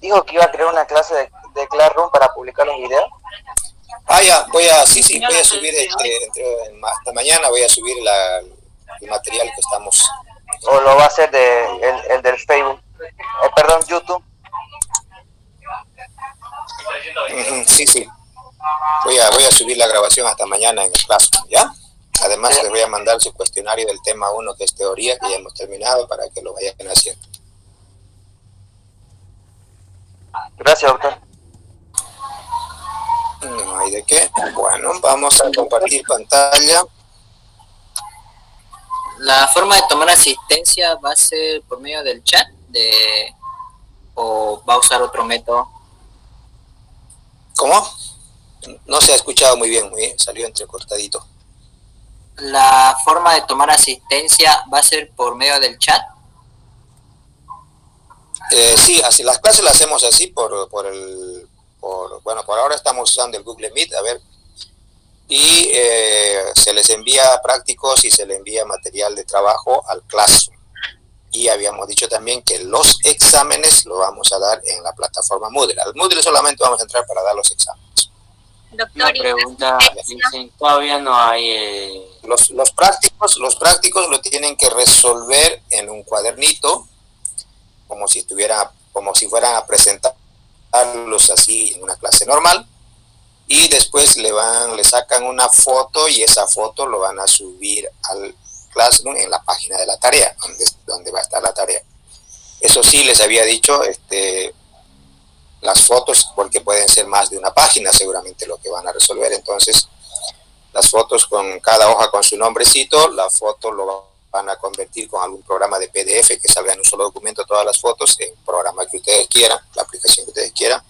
dijo que iba a crear una clase de Classroom para publicar los videos. Ya, sí, voy a subir, hasta mañana voy a subir el material que estamos. ¿O lo va a hacer el del Facebook? Perdón, YouTube. Sí. Voy a subir la grabación hasta mañana en el Classroom, ¿ya? Además, les voy a mandar su cuestionario del tema 1, que es teoría, que ya hemos terminado, para que lo vayan haciendo. Gracias, doctor. No hay de qué. Bueno, vamos a compartir pantalla. ¿La forma de tomar asistencia va a ser por medio del chat o va a usar otro método? ¿Cómo? No se ha escuchado muy bien, salió entrecortadito. ¿La forma de tomar asistencia va a ser por medio del chat? Sí, así las clases las hacemos así por ahora estamos usando el Google Meet, a ver, y se les envía prácticos y se les envía material de trabajo al Classroom. Y habíamos dicho también que los exámenes lo vamos a dar en la plataforma Moodle. Al Moodle solamente vamos a entrar para dar los exámenes. Doctor, una pregunta, dicen, todavía no hay... Los prácticos lo tienen que resolver en un cuadernito, como si fueran a presentarlos así en una clase normal, y después le sacan una foto y esa foto lo van a subir al Classroom en la página de la tarea, donde va a estar la tarea. Eso sí, les había dicho, las fotos, porque pueden ser más de una página seguramente lo que van a resolver, entonces las fotos con cada hoja con su nombrecito, la foto lo van a convertir con algún programa de PDF que salga en un solo documento todas las fotos, en el programa que ustedes quieran, la aplicación que ustedes quieran,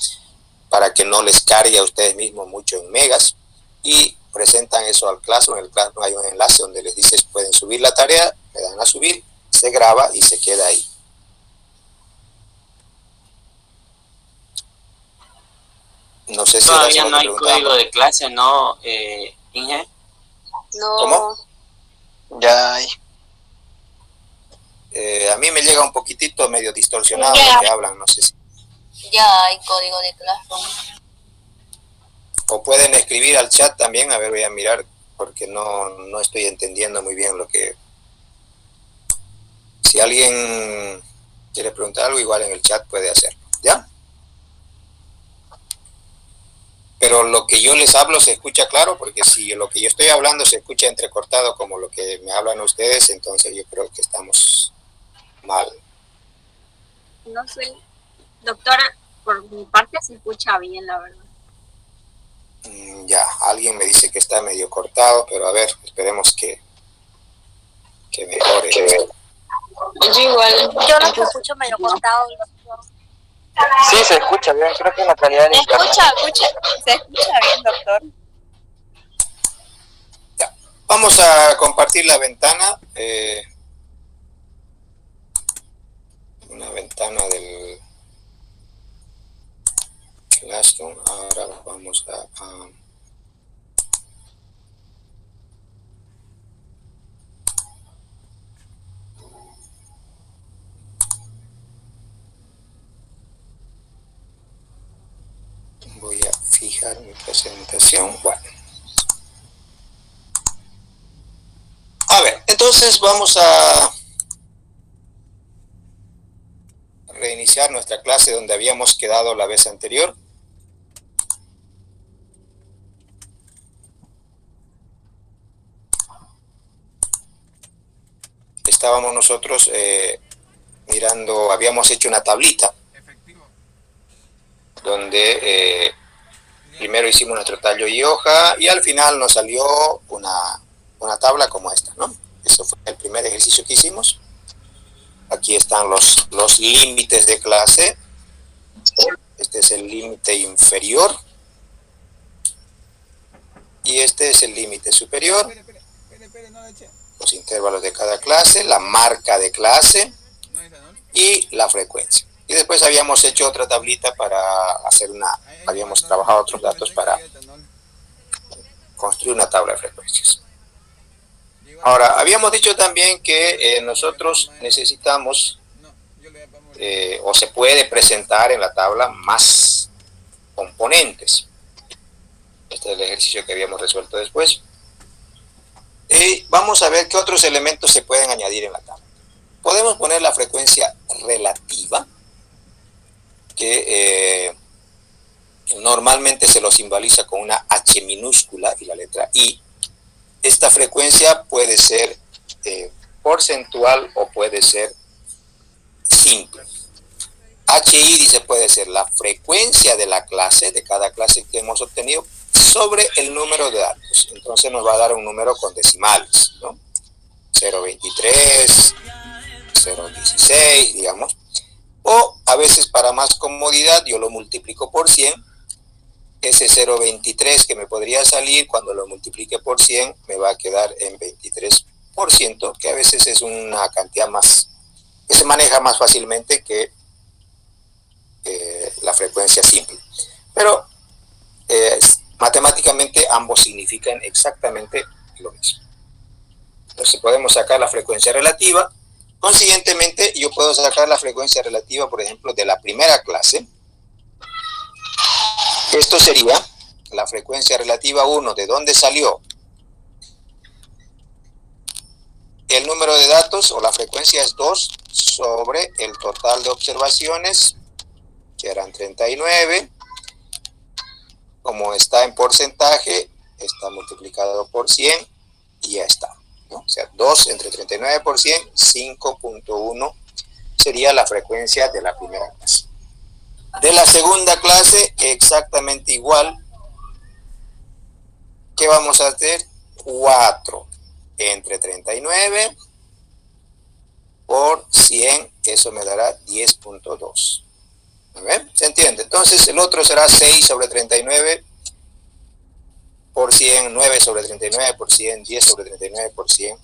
para que no les cargue a ustedes mismos mucho en megas, y presentan eso al Classroom. En el Classroom hay un enlace donde les dice pueden subir la tarea, le dan a subir, se graba y se queda ahí. No sé si todavía no hay código de clase, ¿no, Inge? no. ¿Cómo? Ya hay. A mí me llega un poquitito medio distorsionado lo que hablan, no sé si. Ya hay código de Classroom. O pueden escribir al chat también, a ver, voy a mirar, porque no estoy entendiendo muy bien lo que... Si alguien quiere preguntar algo, igual en el chat puede hacerlo, ¿ya? Pero lo que yo les hablo se escucha claro, porque si lo que yo estoy hablando se escucha entrecortado como lo que me hablan ustedes, entonces yo creo que estamos mal. No sé, doctora, por mi parte se escucha bien, la verdad. Ya, alguien me dice que está medio cortado, pero a ver, esperemos que mejore. Yo igual. Yo no te escucho medio cortado. Sí, se escucha bien, creo que en la calidad del internet. Se escucha bien, doctor. Ya. Vamos a compartir la ventana, una ventana del Classroom. Ahora vamos a voy a fijar mi presentación. Bueno. A ver, entonces vamos a reiniciar nuestra clase donde habíamos quedado la vez anterior. Estábamos nosotros mirando, habíamos hecho una tablita donde primero hicimos nuestro tallo y hoja y al final nos salió una tabla como esta, ¿no? Eso fue el primer ejercicio que hicimos. Aquí están los límites de clase. Este es el límite inferior y este es el límite superior. Los intervalos de cada clase, la marca de clase y la frecuencia. Y después habíamos hecho otra tablita para hacer habíamos trabajado otros datos para construir una tabla de frecuencias. Ahora, habíamos dicho también que nosotros necesitamos o se puede presentar en la tabla más componentes. Este es el ejercicio que habíamos resuelto después. Vamos a ver qué otros elementos se pueden añadir en la tabla. Podemos poner la frecuencia relativa, que normalmente se lo simboliza con una H minúscula y la letra I. Esta frecuencia puede ser porcentual o puede ser simple. HI dice puede ser la frecuencia de la clase, de cada clase que hemos obtenido, sobre el número de datos. Entonces nos va a dar un número con decimales, ¿no? 0.23, 0.16, digamos. O a veces, para más comodidad, yo lo multiplico por 100. Ese 0.23 que me podría salir, cuando lo multiplique por 100, me va a quedar en 23%, que a veces es una cantidad más, que se maneja más fácilmente que la frecuencia simple. Pero matemáticamente ambos significan exactamente lo mismo. Entonces podemos sacar la frecuencia relativa. Consiguientemente, yo puedo sacar la frecuencia relativa, por ejemplo, de la primera clase. Esto sería la frecuencia relativa 1. ¿De dónde salió? El número de datos, o la frecuencia, es 2 sobre el total de observaciones, que eran 39. Como está en porcentaje, está multiplicado por 100 y ya está, ¿no? O sea, 2 entre 39 por 100, 5.1 sería la frecuencia de la primera clase. De la segunda clase, exactamente igual. ¿Qué vamos a hacer? 4 entre 39 por 100, eso me dará 10.2. ¿Se entiende? Entonces el otro será 6 sobre 39 por 100, 9 sobre 39 por 100, 10 sobre 39 por 100.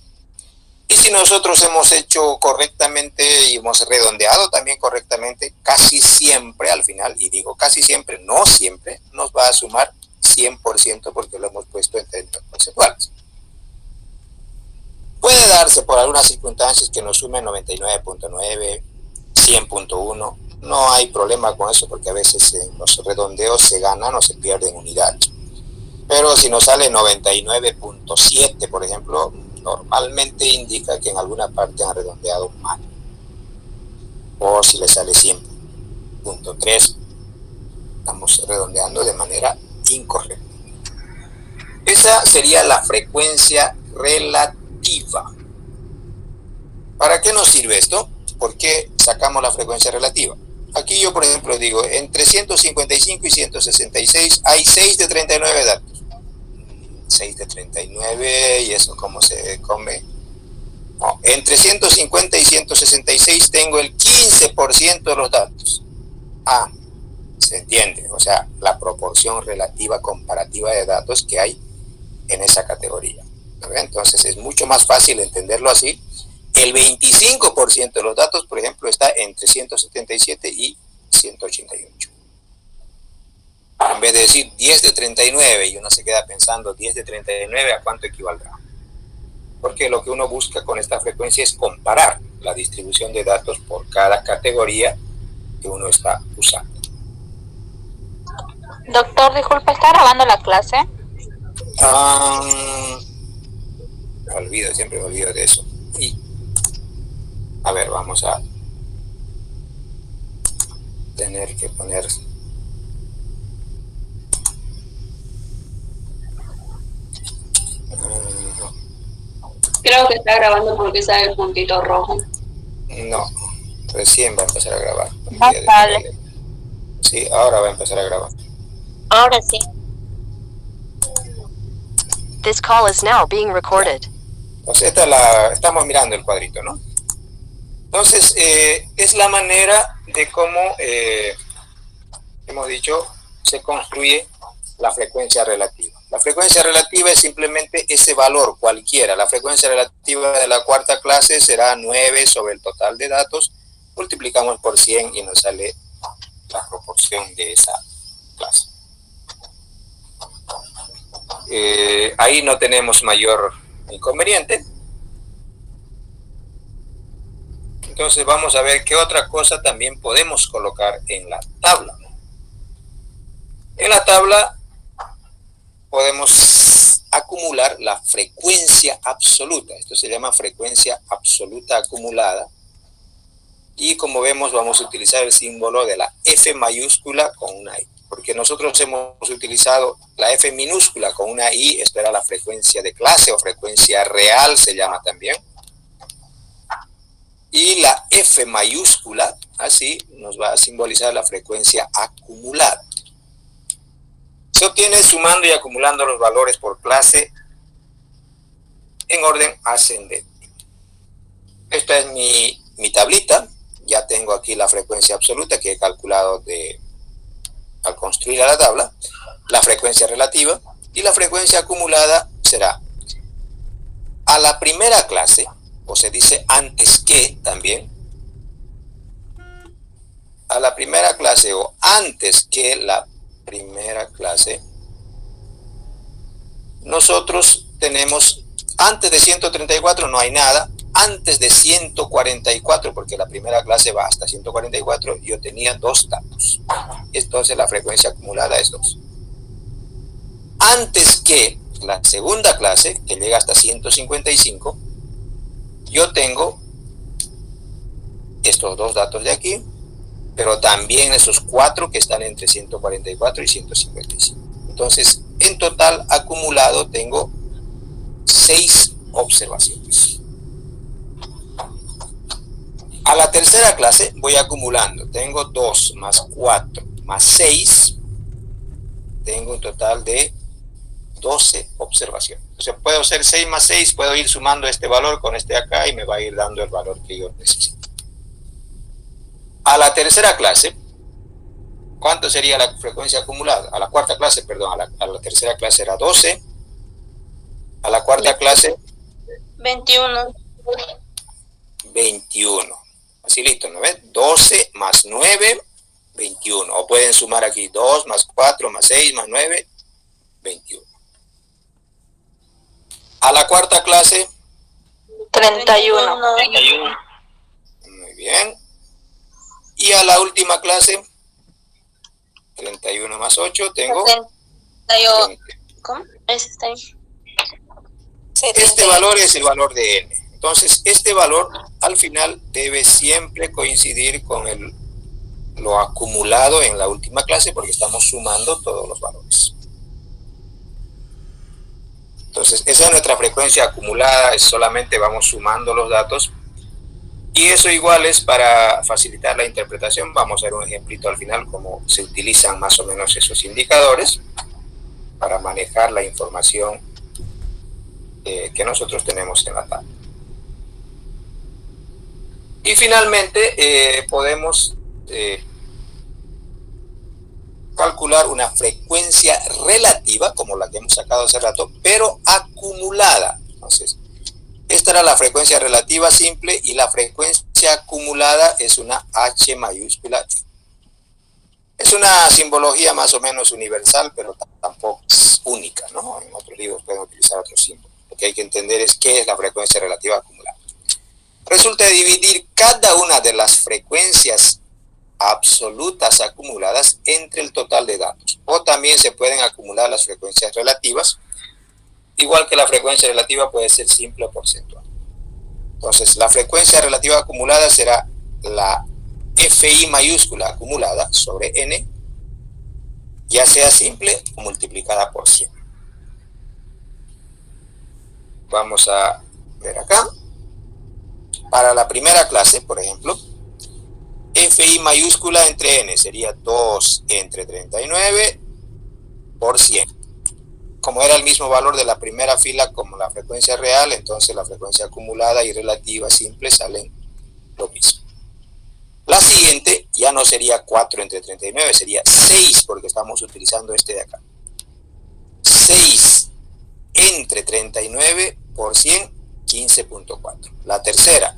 Y si nosotros hemos hecho correctamente y hemos redondeado también correctamente, casi siempre al final, y digo casi siempre, no siempre, nos va a sumar 100% porque lo hemos puesto en términos porcentuales. Puede darse por algunas circunstancias que nos sumen 99.9, 100.1. No hay problema con eso porque a veces en los redondeos se ganan o se pierden unidades. Pero si nos sale 99.7, por ejemplo, normalmente indica que en alguna parte han redondeado mal. O si le sale 100.3, estamos redondeando de manera incorrecta. Esa sería la frecuencia relativa. ¿Para qué nos sirve esto? ¿Por qué sacamos la frecuencia relativa? Aquí yo, por ejemplo, digo, entre 155 y 166 hay 6 de 39 datos. 6 de 39, y eso cómo se come. No, entre 150 y 166 tengo el 15% de los datos. Ah, se entiende, o sea, la proporción relativa comparativa de datos que hay en esa categoría. Entonces es mucho más fácil entenderlo así. El 25% de los datos, por ejemplo, está entre 177 y 188. En vez de decir 10 de 39, y uno se queda pensando 10 de 39, ¿a cuánto equivaldrá? Porque lo que uno busca con esta frecuencia es comparar la distribución de datos por cada categoría que uno está usando. Doctor, disculpe, ¿está grabando la clase? Me olvido, siempre me olvido de eso. Y, a ver, vamos a tener que poner... Creo que está grabando porque sale el puntito rojo. No, recién va a empezar a grabar. Vale. Sí, ahora va a empezar a grabar. Ahora sí. This call is now being recorded. Entonces, estamos mirando el cuadrito, ¿no? Entonces, es la manera de cómo, hemos dicho, se construye la frecuencia relativa. La frecuencia relativa es simplemente ese valor cualquiera. La frecuencia relativa de la cuarta clase será 9 sobre el total de datos. Multiplicamos por 100 y nos sale la proporción de esa clase. Ahí no tenemos mayor inconveniente. Entonces vamos a ver qué otra cosa también podemos colocar en la tabla. En la tabla podemos acumular la frecuencia absoluta. Esto se llama frecuencia absoluta acumulada. Y como vemos, vamos a utilizar el símbolo de la F mayúscula con una I. Porque nosotros hemos utilizado la F minúscula con una I. Esto era la frecuencia de clase o frecuencia real, se llama también. Y la F mayúscula, así, nos va a simbolizar la frecuencia acumulada. Se obtiene sumando y acumulando los valores por clase en orden ascendente. Esta es mi tablita. Ya tengo aquí la frecuencia absoluta que he calculado al construir la tabla. La frecuencia relativa y la frecuencia acumulada será a la primera clase, o se dice antes que también, a la primera clase o antes que la primera clase, nosotros tenemos, antes de 134 no hay nada, antes de 144, porque la primera clase va hasta 144, yo tenía 2 datos. Entonces la frecuencia acumulada es 2. Antes que la segunda clase, que llega hasta 155, yo tengo estos 2 datos de aquí, pero también esos 4 que están entre 144 y 155. Entonces, en total acumulado tengo 6 observaciones. A la tercera clase voy acumulando. Tengo 2 más 4 más 6. Tengo un total de 12 observaciones. O sea, puedo hacer 6 más 6, puedo ir sumando este valor con este acá y me va a ir dando el valor que yo necesito. A la tercera clase, ¿cuánto sería la frecuencia acumulada? A la cuarta clase, perdón, a la tercera clase era 12. A la cuarta clase, 21. 21. Así listo, ¿no ves? 12 más 9, 21. O pueden sumar aquí 2 más 4 más 6 más 9, 21. A la cuarta clase, 31. 31. muy bien. Y a la última clase, 31 más 8, tengo 78. ¿Cómo? Ese está ahí. este valor es el valor de n. Entonces, este valor al final debe siempre coincidir con lo acumulado en la última clase porque estamos sumando todos los valores. Entonces, esa es nuestra frecuencia acumulada, es solamente vamos sumando los datos. Y eso igual es para facilitar la interpretación. Vamos a ver un ejemplito al final cómo se utilizan más o menos esos indicadores para manejar la información que nosotros tenemos en la tabla. Y finalmente podemos calcular una frecuencia relativa, como la que hemos sacado hace rato, pero acumulada. Entonces, esta era la frecuencia relativa simple y la frecuencia acumulada es una H mayúscula. Es una simbología más o menos universal, pero tampoco es única, ¿no? En otros libros pueden utilizar otros símbolos. Lo que hay que entender es qué es la frecuencia relativa acumulada. Resulta dividir cada una de las frecuencias absolutas acumuladas entre el total de datos. O también se pueden acumular las frecuencias relativas, igual que la frecuencia relativa puede ser simple o porcentual. Entonces, la frecuencia relativa acumulada será la FI mayúscula acumulada sobre N, ya sea simple o multiplicada por 100. Vamos a ver acá. Para la primera clase, por ejemplo, FI mayúscula entre N sería 2 entre 39 por 100. Como era el mismo valor de la primera fila como la frecuencia real, entonces la frecuencia acumulada y relativa simple salen lo mismo. La siguiente ya no sería 4 entre 39, sería 6, porque estamos utilizando este de acá. 6 entre 39 por 100, 15.4. La tercera,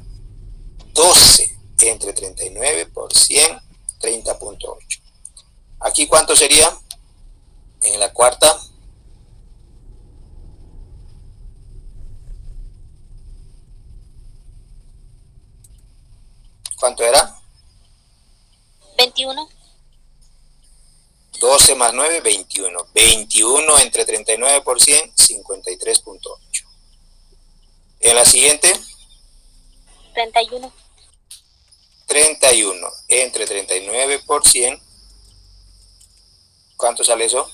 12 entre 39 por 100, 30.8. Aquí, ¿cuánto sería? En la cuarta, ¿Cuánto era? 21. 12 más 9, 21. 21 entre 39 por 100, 53.8. En la siguiente, 31. 31 entre 39 por 100. ¿Cuánto sale eso?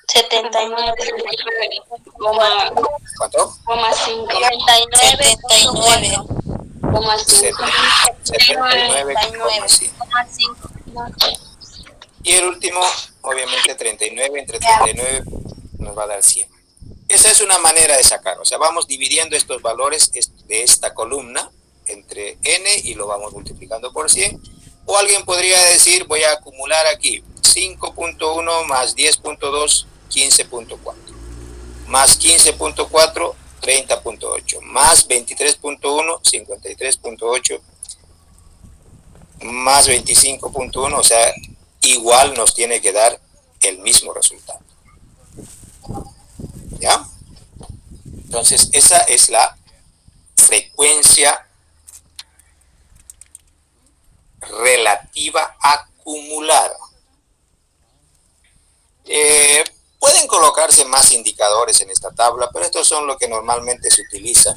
Setenta y nueve. ¿Cuánto? 79,5. Y el último, obviamente 39 entre 39 nos va a dar 100. Esa es una manera de sacar, o sea, vamos dividiendo estos valores de esta columna entre n y lo vamos multiplicando por 100. O alguien podría decir, voy a acumular aquí 5.1 más 10.2, 15.4, más 15.4, 30.8, más 23.1, 53.8, más 25.1, o sea, igual nos tiene que dar el mismo resultado. ¿Ya? Entonces, esa es la frecuencia relativa acumulada. Pueden colocarse más indicadores en esta tabla, pero estos son lo que normalmente se utiliza.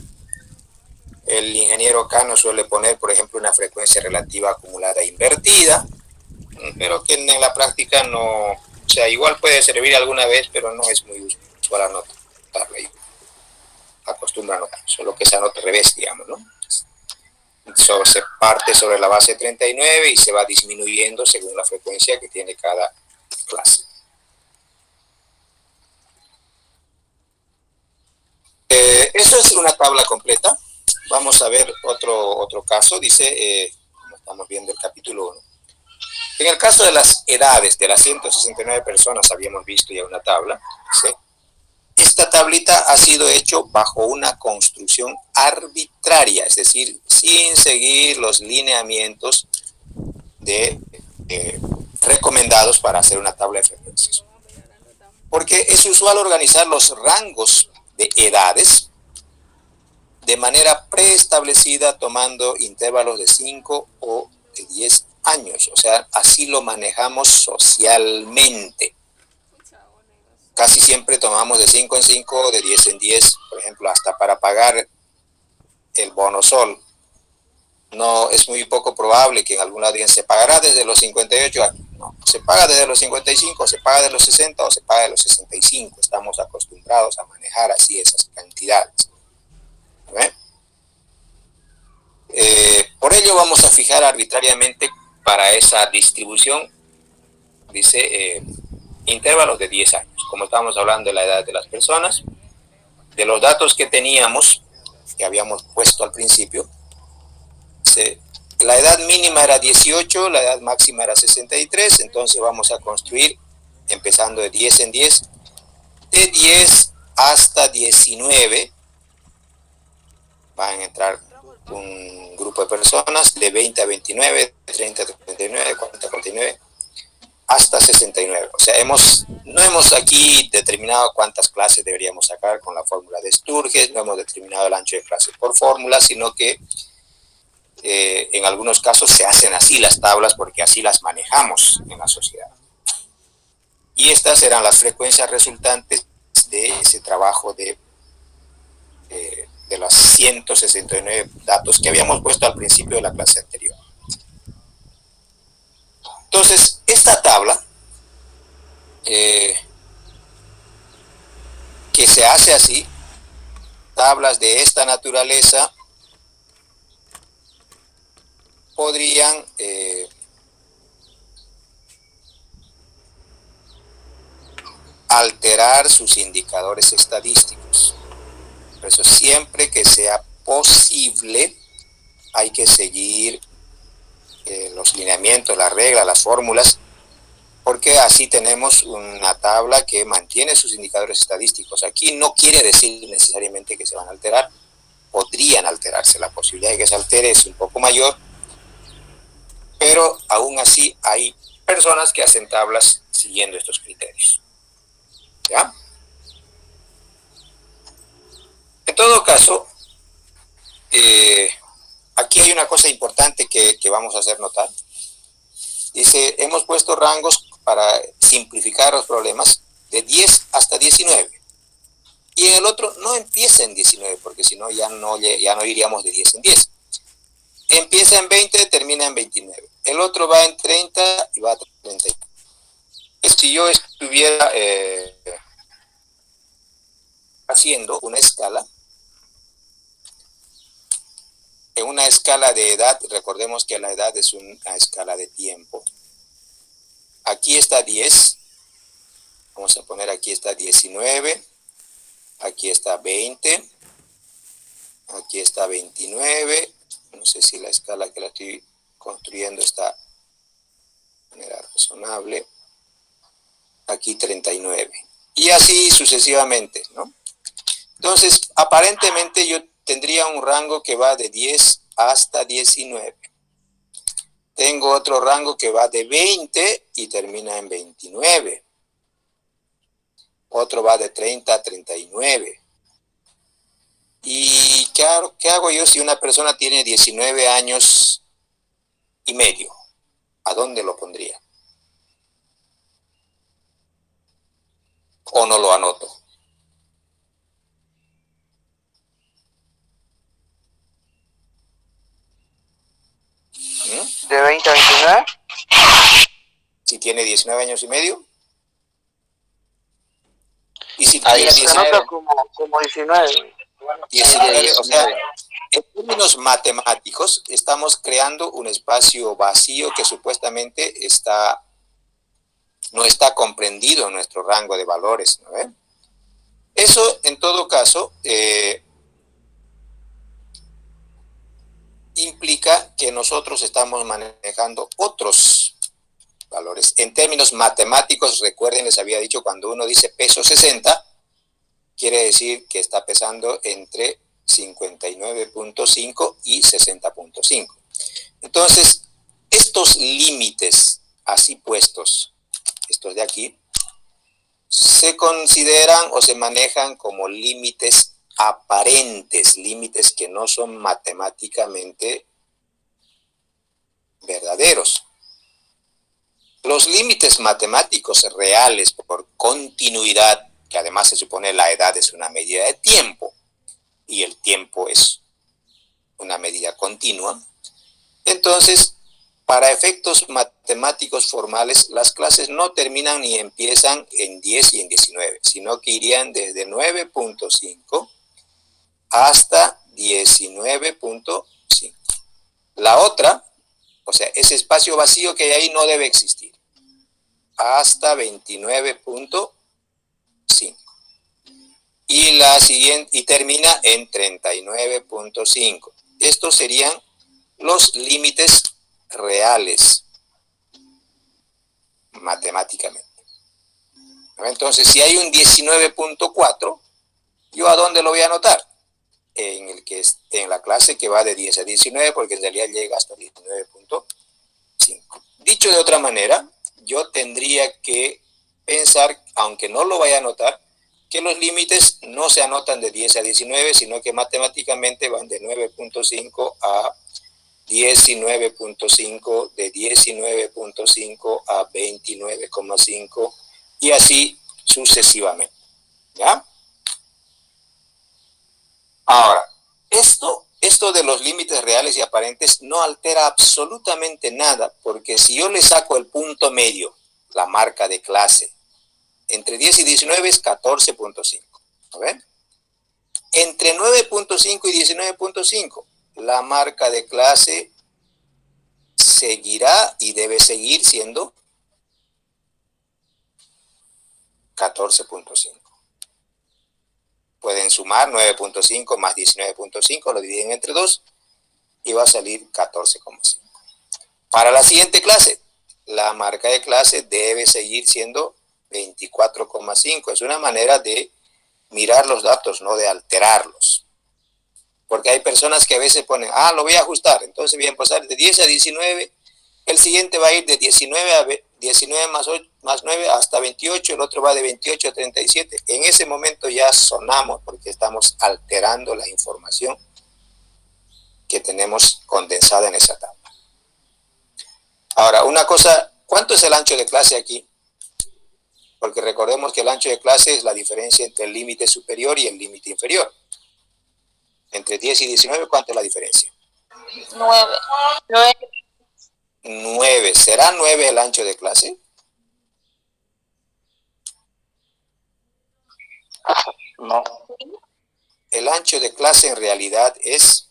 El ingeniero Cano suele poner, por ejemplo, una frecuencia relativa acumulada invertida, pero que en la práctica no, o sea, igual puede servir alguna vez, pero no es muy usual anotarla ahí. Acostumbra a anotar, solo que se anota al revés, digamos, ¿no? Se parte sobre la base 39 y se va disminuyendo según la frecuencia que tiene cada clase. Eso es una tabla completa. Vamos a ver otro caso. Dice, como estamos viendo el capítulo 1. En el caso de las edades de las 169 personas, habíamos visto ya una tabla. Dice, esta tablita ha sido hecho bajo una construcción arbitraria, es decir, sin seguir los lineamientos recomendados para hacer una tabla de frecuencias. Porque es usual organizar los rangos de edades de manera preestablecida tomando intervalos de 5 o de 10 años. O sea, así lo manejamos socialmente. Casi siempre tomamos de 5 en 5, de 10 en 10, por ejemplo, hasta para pagar el bono sol. No, es muy poco probable que en algún lado digan, se pagará desde los 58 años. No, se paga desde los 55, se paga de los 60 o se paga de los 65. Estamos acostumbrados a manejar así esas cantidades. Por ello vamos a fijar arbitrariamente para esa distribución, dice, intervalos de 10 años. Como estábamos hablando de la edad de las personas, de los datos que teníamos, que habíamos puesto al principio, la edad mínima era 18, la edad máxima era 63, entonces vamos a construir, empezando de 10 en 10, de 10 hasta 19, van a entrar un grupo de personas, de 20 a 29, de 30 a 39, de 40 a 49, hasta 69. O sea, no hemos aquí determinado cuántas clases deberíamos sacar con la fórmula de Sturges, no hemos determinado el ancho de clase por fórmula, sino que en algunos casos se hacen así las tablas porque así las manejamos en la sociedad. Y estas eran las frecuencias resultantes de ese trabajo de los 169 datos que habíamos puesto al principio de la clase anterior. Entonces, esta tabla, que se hace así, tablas de esta naturaleza, podrían alterar sus indicadores estadísticos. Por eso, siempre que sea posible, hay que seguir los lineamientos, las reglas, las fórmulas, porque así tenemos una tabla que mantiene sus indicadores estadísticos. Aquí no quiere decir necesariamente que se van a alterar, podrían alterarse, la posibilidad de que se altere es un poco mayor, pero aún así hay personas que hacen tablas siguiendo estos criterios. ¿Ya? En todo caso, aquí hay una cosa importante que vamos a hacer notar. Dice, hemos puesto rangos para simplificar los problemas de 10 hasta 19. Y en el otro no empieza en 19, porque si no ya no iríamos de 10 en 10. Empieza en 20, termina en 29. El otro va en 30 y va a 30. Si yo estuviera haciendo una escala, en una escala de edad, recordemos que la edad es una escala de tiempo. Aquí está 10, vamos a poner aquí está 19, aquí está 20, aquí está 29, no sé si la escala que la estoy construyendo está de manera razonable, aquí 39, y así sucesivamente, ¿no? Entonces, aparentemente yo tendría un rango que va de 10 hasta 19. Tengo otro rango que va de 20 y termina en 29. Otro va de 30 a 39. ¿Y qué hago yo si una persona tiene 19 años y medio? ¿A dónde lo pondría? ¿O no lo anoto? ¿De 20 a 29? Si tiene 19 años y medio. Y si Ahí tuviera Se 19, anota como 19. 19, o sea, en términos matemáticos, estamos creando un espacio vacío que supuestamente no está comprendido en nuestro rango de valores, ¿no? Eso, en todo caso, implica que nosotros estamos manejando otros valores. En términos matemáticos, recuerden, les había dicho, cuando uno dice peso 60, quiere decir que está pesando entre 59.5 y 60.5. Entonces, estos límites así puestos, estos de aquí, se consideran o se manejan como límites aparentes, límites que no son matemáticamente verdaderos. Los límites matemáticos reales por continuidad, que además se supone la edad es una medida de tiempo, y el tiempo es una medida continua, entonces, para efectos matemáticos formales, las clases no terminan ni empiezan en 10 y en 19, sino que irían desde 9.5 hasta 19.5. La otra, o sea, ese espacio vacío que hay ahí no debe existir, hasta 29.5. Y la siguiente, y termina en 39.5. Estos serían los límites reales matemáticamente. Entonces, si hay un 19.4, ¿yo a dónde lo voy a anotar? En la clase que va de 10 a 19, porque en realidad llega hasta 19.5. Dicho de otra manera, yo tendría que pensar, aunque no lo vaya a anotar, que los límites no se anotan de 10 a 19, sino que matemáticamente van de 9.5 a 19.5, de 19.5 a 29.5 y así sucesivamente. ¿Ya? Ahora, esto de los límites reales y aparentes no altera absolutamente nada, porque si yo le saco el punto medio, la marca de clase, entre 10 y 19 es 14.5. ¿No ven? Entre 9.5 y 19.5, la marca de clase seguirá y debe seguir siendo 14.5. Pueden sumar 9.5 más 19.5, lo dividen entre 2 y va a salir 14.5. Para la siguiente clase, la marca de clase debe seguir siendo 24.5. Es una manera de mirar los datos, no de alterarlos. Porque hay personas que a veces ponen, lo voy a ajustar, entonces voy a pasar de 10 a 19, el siguiente va a ir de 19 más 9 hasta 28, el otro va de 28 a 37. En ese momento ya sonamos porque estamos alterando la información que tenemos condensada en esa tabla. Ahora, una cosa, ¿cuánto es el ancho de clase aquí? Porque recordemos que el ancho de clase es la diferencia entre el límite superior y el límite inferior. Entre 10 y 19, ¿cuánto es la diferencia? 9. 9. ¿Será 9 el ancho de clase? No. El ancho de clase en realidad es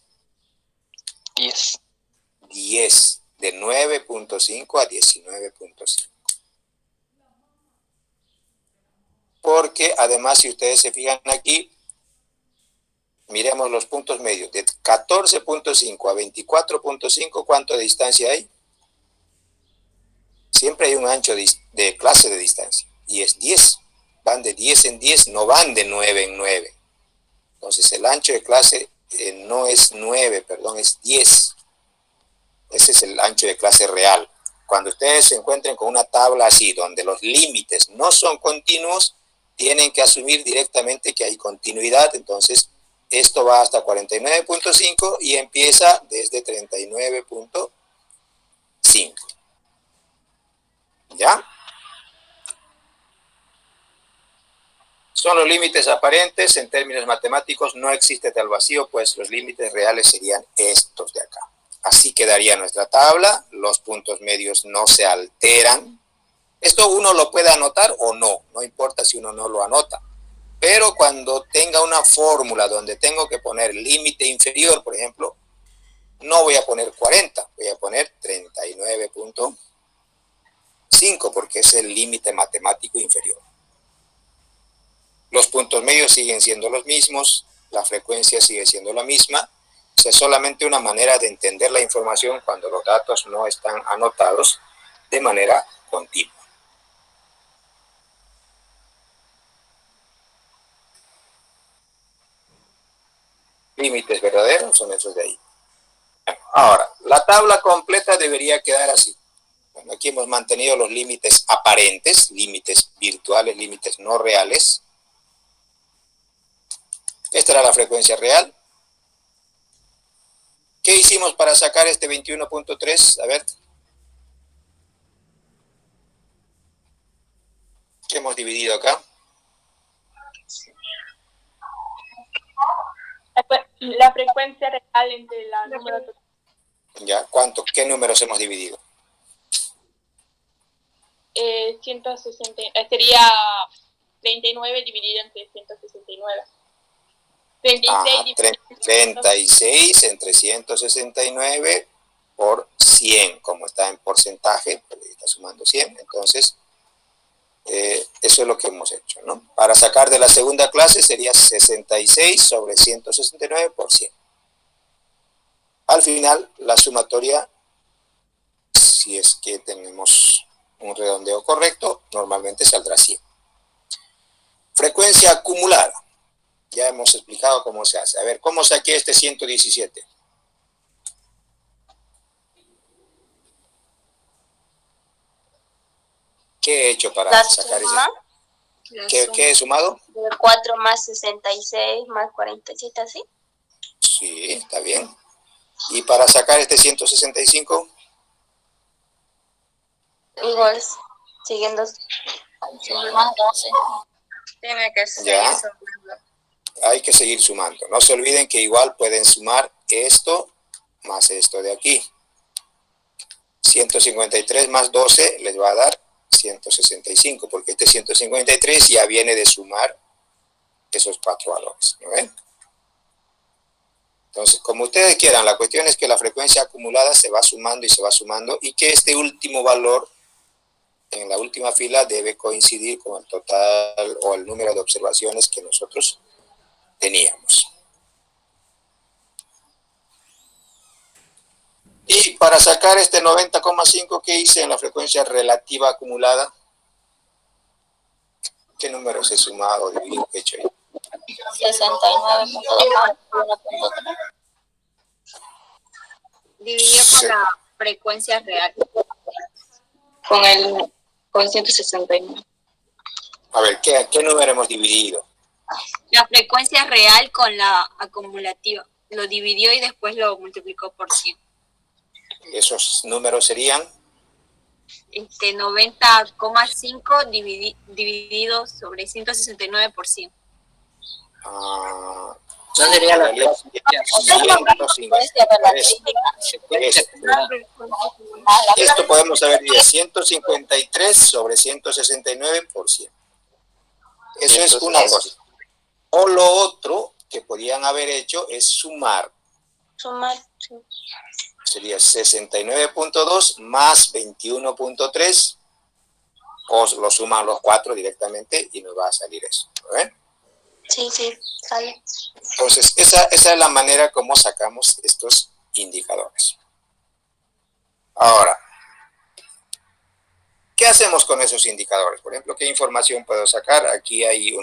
10. 10, de 9.5 a 19.5. Porque además, si ustedes se fijan aquí, miremos los puntos medios. De 14.5 a 24.5, ¿cuánto de distancia hay? Siempre hay un ancho de clase de distancia. Y es 10. Van de 10 en 10, no van de 9 en 9. Entonces, el ancho de clase no es 9, perdón, es 10. Ese es el ancho de clase real. Cuando ustedes se encuentren con una tabla así, donde los límites no son continuos, tienen que asumir directamente que hay continuidad. Entonces, esto va hasta 49.5 y empieza desde 39.5. ¿Ya? Son los límites aparentes. En términos matemáticos no existe tal vacío, pues los límites reales serían estos de acá. Así quedaría nuestra tabla. Los puntos medios no se alteran. Esto uno lo puede anotar o no, no importa si uno no lo anota. Pero cuando tenga una fórmula donde tengo que poner límite inferior, por ejemplo, no voy a poner 40, voy a poner 39.5 porque es el límite matemático inferior. Los puntos medios siguen siendo los mismos, la frecuencia sigue siendo la misma. O sea, es solamente una manera de entender la información cuando los datos no están anotados de manera continua. Límites verdaderos son esos de ahí. Ahora, la tabla completa debería quedar así. Bueno, aquí hemos mantenido los límites aparentes, límites virtuales, límites no reales. Esta era la frecuencia real. ¿Qué hicimos para sacar este 21.3? A ver. ¿Qué hemos dividido acá? La frecuencia real entre la número total. Ya, ¿cuánto? ¿Qué números hemos dividido? 160, sería 39 dividido entre 169. 36 entre 169 por 100, como está en porcentaje, está sumando 100, entonces eso es lo que hemos hecho, ¿no? Para sacar de la segunda clase sería 66 sobre 169 por 100. Al final, la sumatoria, si es que tenemos un redondeo correcto, normalmente saldrá 100. Frecuencia acumulada. Ya hemos explicado cómo se hace. A ver, ¿cómo saqué este 117? ¿Qué he hecho para sacar ese? ¿Qué he sumado? 4 más 66 más 47, ¿así? Sí, está bien. ¿Y para sacar este 165? Igual, siguiendo. Más 12. Tiene que ser Ya. eso. Hay que seguir sumando. No se olviden que igual pueden sumar esto más esto de aquí. 153 más 12 les va a dar 165, porque este 153 ya viene de sumar esos 4 valores. ¿No ven? Entonces, como ustedes quieran, la cuestión es que la frecuencia acumulada se va sumando y se va sumando, y que este último valor en la última fila debe coincidir con el total o el número de observaciones que nosotros teníamos. Y para sacar este 90,5, ¿qué hice en la frecuencia relativa acumulada? ¿Qué números he sumado o dividido? ¿Qué he hecho ahí? 69.2 más 1.3. Dividido por la frecuencia real. Con 169. A ver, ¿qué número hemos dividido? La frecuencia real con la acumulativa. lo dividió y después lo multiplicó por 100. Esos números serían 90,5 dividido sobre 169 por 100. No sería en la realidad esto podemos saber 153 sobre 169 por 100. Eso es una cosa. O lo otro que podrían haber hecho es sumar. Sumar, sí. Sería 69.2 más 21.3. O lo suman los cuatro directamente y nos va a salir eso. ¿No ven? Sí, sale. Entonces, esa es la manera como sacamos estos indicadores. Ahora, ¿qué hacemos con esos indicadores? Por ejemplo, ¿qué información puedo sacar? Aquí hay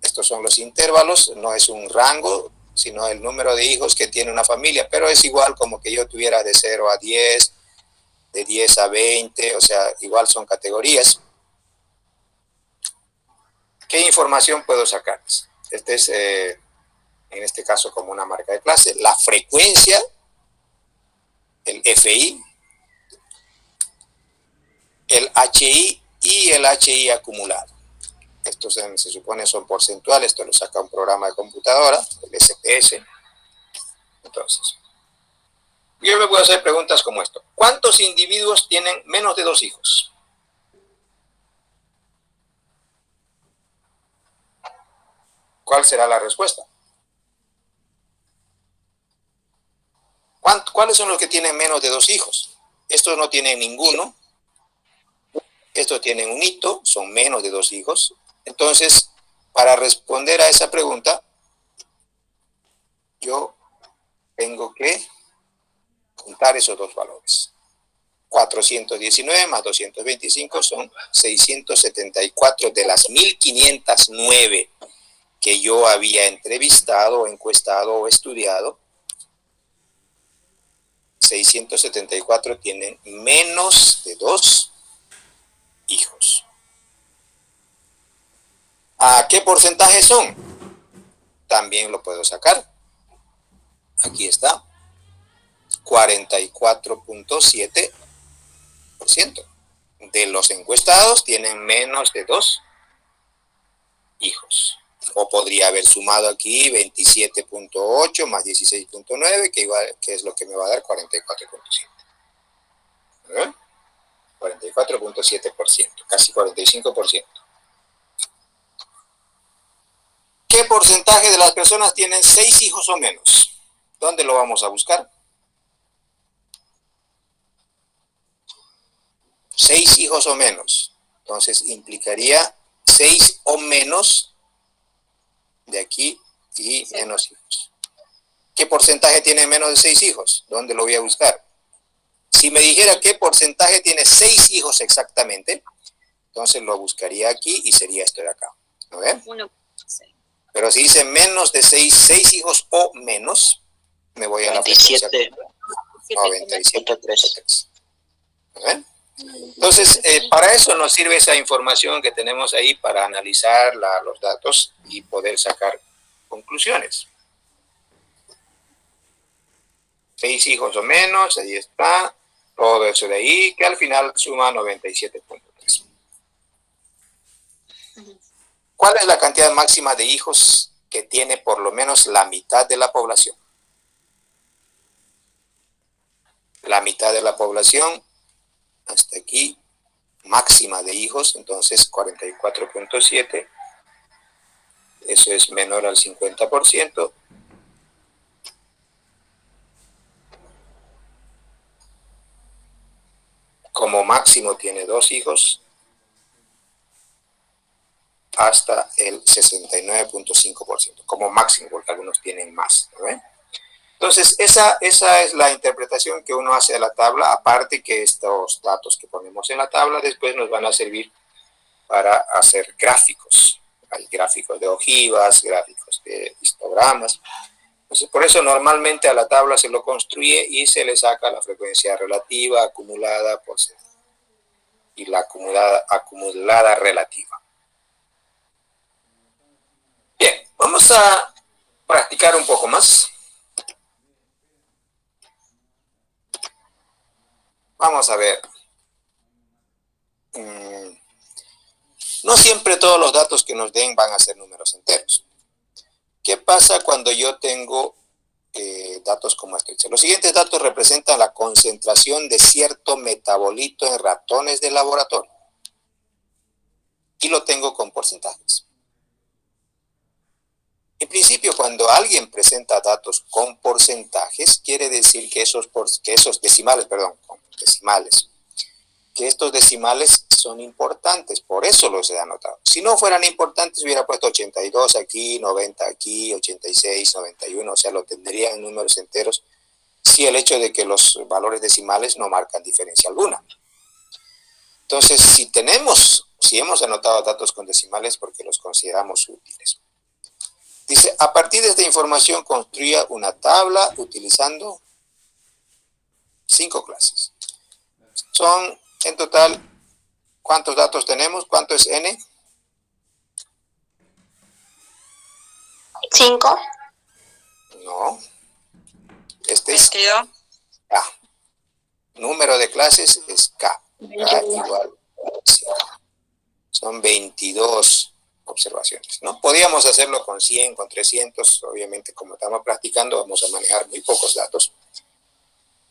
estos son los intervalos, no es un rango, sino el número de hijos que tiene una familia, pero es igual como que yo tuviera de 0 a 10, de 10 a 20, o sea, igual son categorías. ¿Qué información puedo sacar? Este es, en este caso, como una marca de clase. La frecuencia, el FI, el HI y el HI acumulado. Estos se supone son porcentuales, esto lo saca un programa de computadora, el SPS. Entonces, yo me puedo hacer preguntas como esto. ¿Cuántos individuos tienen menos de 2 hijos? ¿Cuál será la respuesta? ¿Cuáles son los que tienen menos de 2 hijos? Estos no tienen ninguno. Estos tienen un hito, son menos de 2 hijos. Entonces, para responder a esa pregunta, yo tengo que juntar esos dos valores. 419 más 225 son 674 de las 1509 que yo había entrevistado, encuestado o estudiado. 674 tienen menos de 2 hijos. ¿A qué porcentaje son? También lo puedo sacar. Aquí está. 44.7% de los encuestados tienen menos de 2 hijos. O podría haber sumado aquí 27.8 más 16.9, que es lo que me va a dar 44.7. ¿Eh? 44.7%, casi 45%. ¿Qué porcentaje de las personas tienen 6 hijos o menos? ¿Dónde lo vamos a buscar? 6 hijos o menos. Entonces implicaría 6 o menos de aquí y menos hijos. ¿Qué porcentaje tiene menos de 6 hijos? ¿Dónde lo voy a buscar? Si me dijera qué porcentaje tiene 6 hijos exactamente, entonces lo buscaría aquí y sería esto de acá. ¿No ven? 1.6. Pero si dice menos de 6 hijos o menos, me voy a la frecuencia 97.3. ¿No ven? Entonces, para eso nos sirve esa información que tenemos ahí para analizar los datos y poder sacar conclusiones. 6 hijos o menos, ahí está, todo eso de ahí, que al final suma 97.3. ¿Cuál es la cantidad máxima de hijos que tiene por lo menos la mitad de la población? La mitad de la población, hasta aquí, máxima de hijos, entonces 44.7, eso es menor al 50%. Como máximo tiene 2 hijos, hasta el 69.5%, como máximo, porque algunos tienen más, ¿no ven? Entonces, esa es la interpretación que uno hace de la tabla, aparte que estos datos que ponemos en la tabla después nos van a servir para hacer gráficos. Hay gráficos de ojivas, gráficos de histogramas. Entonces, por eso normalmente a la tabla se lo construye y se le saca la frecuencia relativa, acumulada, y la acumulada relativa. Bien, vamos a practicar un poco más. vamos a ver. No siempre todos los datos que nos den van a ser números enteros. ¿Qué pasa cuando yo tengo datos como este? Los siguientes datos representan la concentración de cierto metabolito en ratones de laboratorio. Y lo tengo con porcentajes. En principio, cuando alguien presenta datos con porcentajes, quiere decir que estos decimales, que estos decimales son importantes, por eso los he anotado. Si no fueran importantes, hubiera puesto 82 aquí, 90 aquí, 86, 91, o sea, lo tendría en números enteros, si el hecho de que los valores decimales no marcan diferencia alguna. Entonces, si hemos anotado datos con decimales, porque los consideramos útiles. Dice, a partir de esta información construya una tabla utilizando 5 clases. Son, en total, ¿cuántos datos tenemos? ¿Cuánto es n? 5. No. Este es 22. K. Número de clases es K. K igual a 5. Son 22 observaciones, ¿no? Podríamos hacerlo con 100, con 300, obviamente como estamos practicando vamos a manejar muy pocos datos.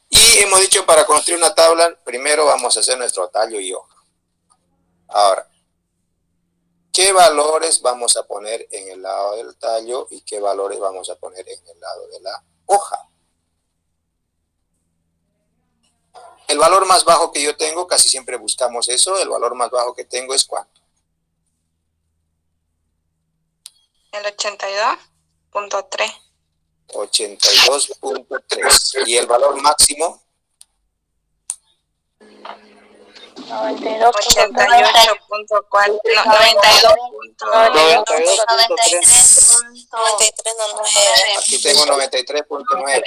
Y hemos dicho para construir una tabla, primero vamos a hacer nuestro tallo y hoja. Ahora, ¿qué valores vamos a poner en el lado del tallo y qué valores vamos a poner en el lado de la hoja? El valor más bajo que yo tengo, casi siempre buscamos eso, el valor más bajo que tengo es ¿cuánto? El 82.3. 82.3. ¿Y el valor máximo? 88.4. 92.3. Aquí tengo 93.9.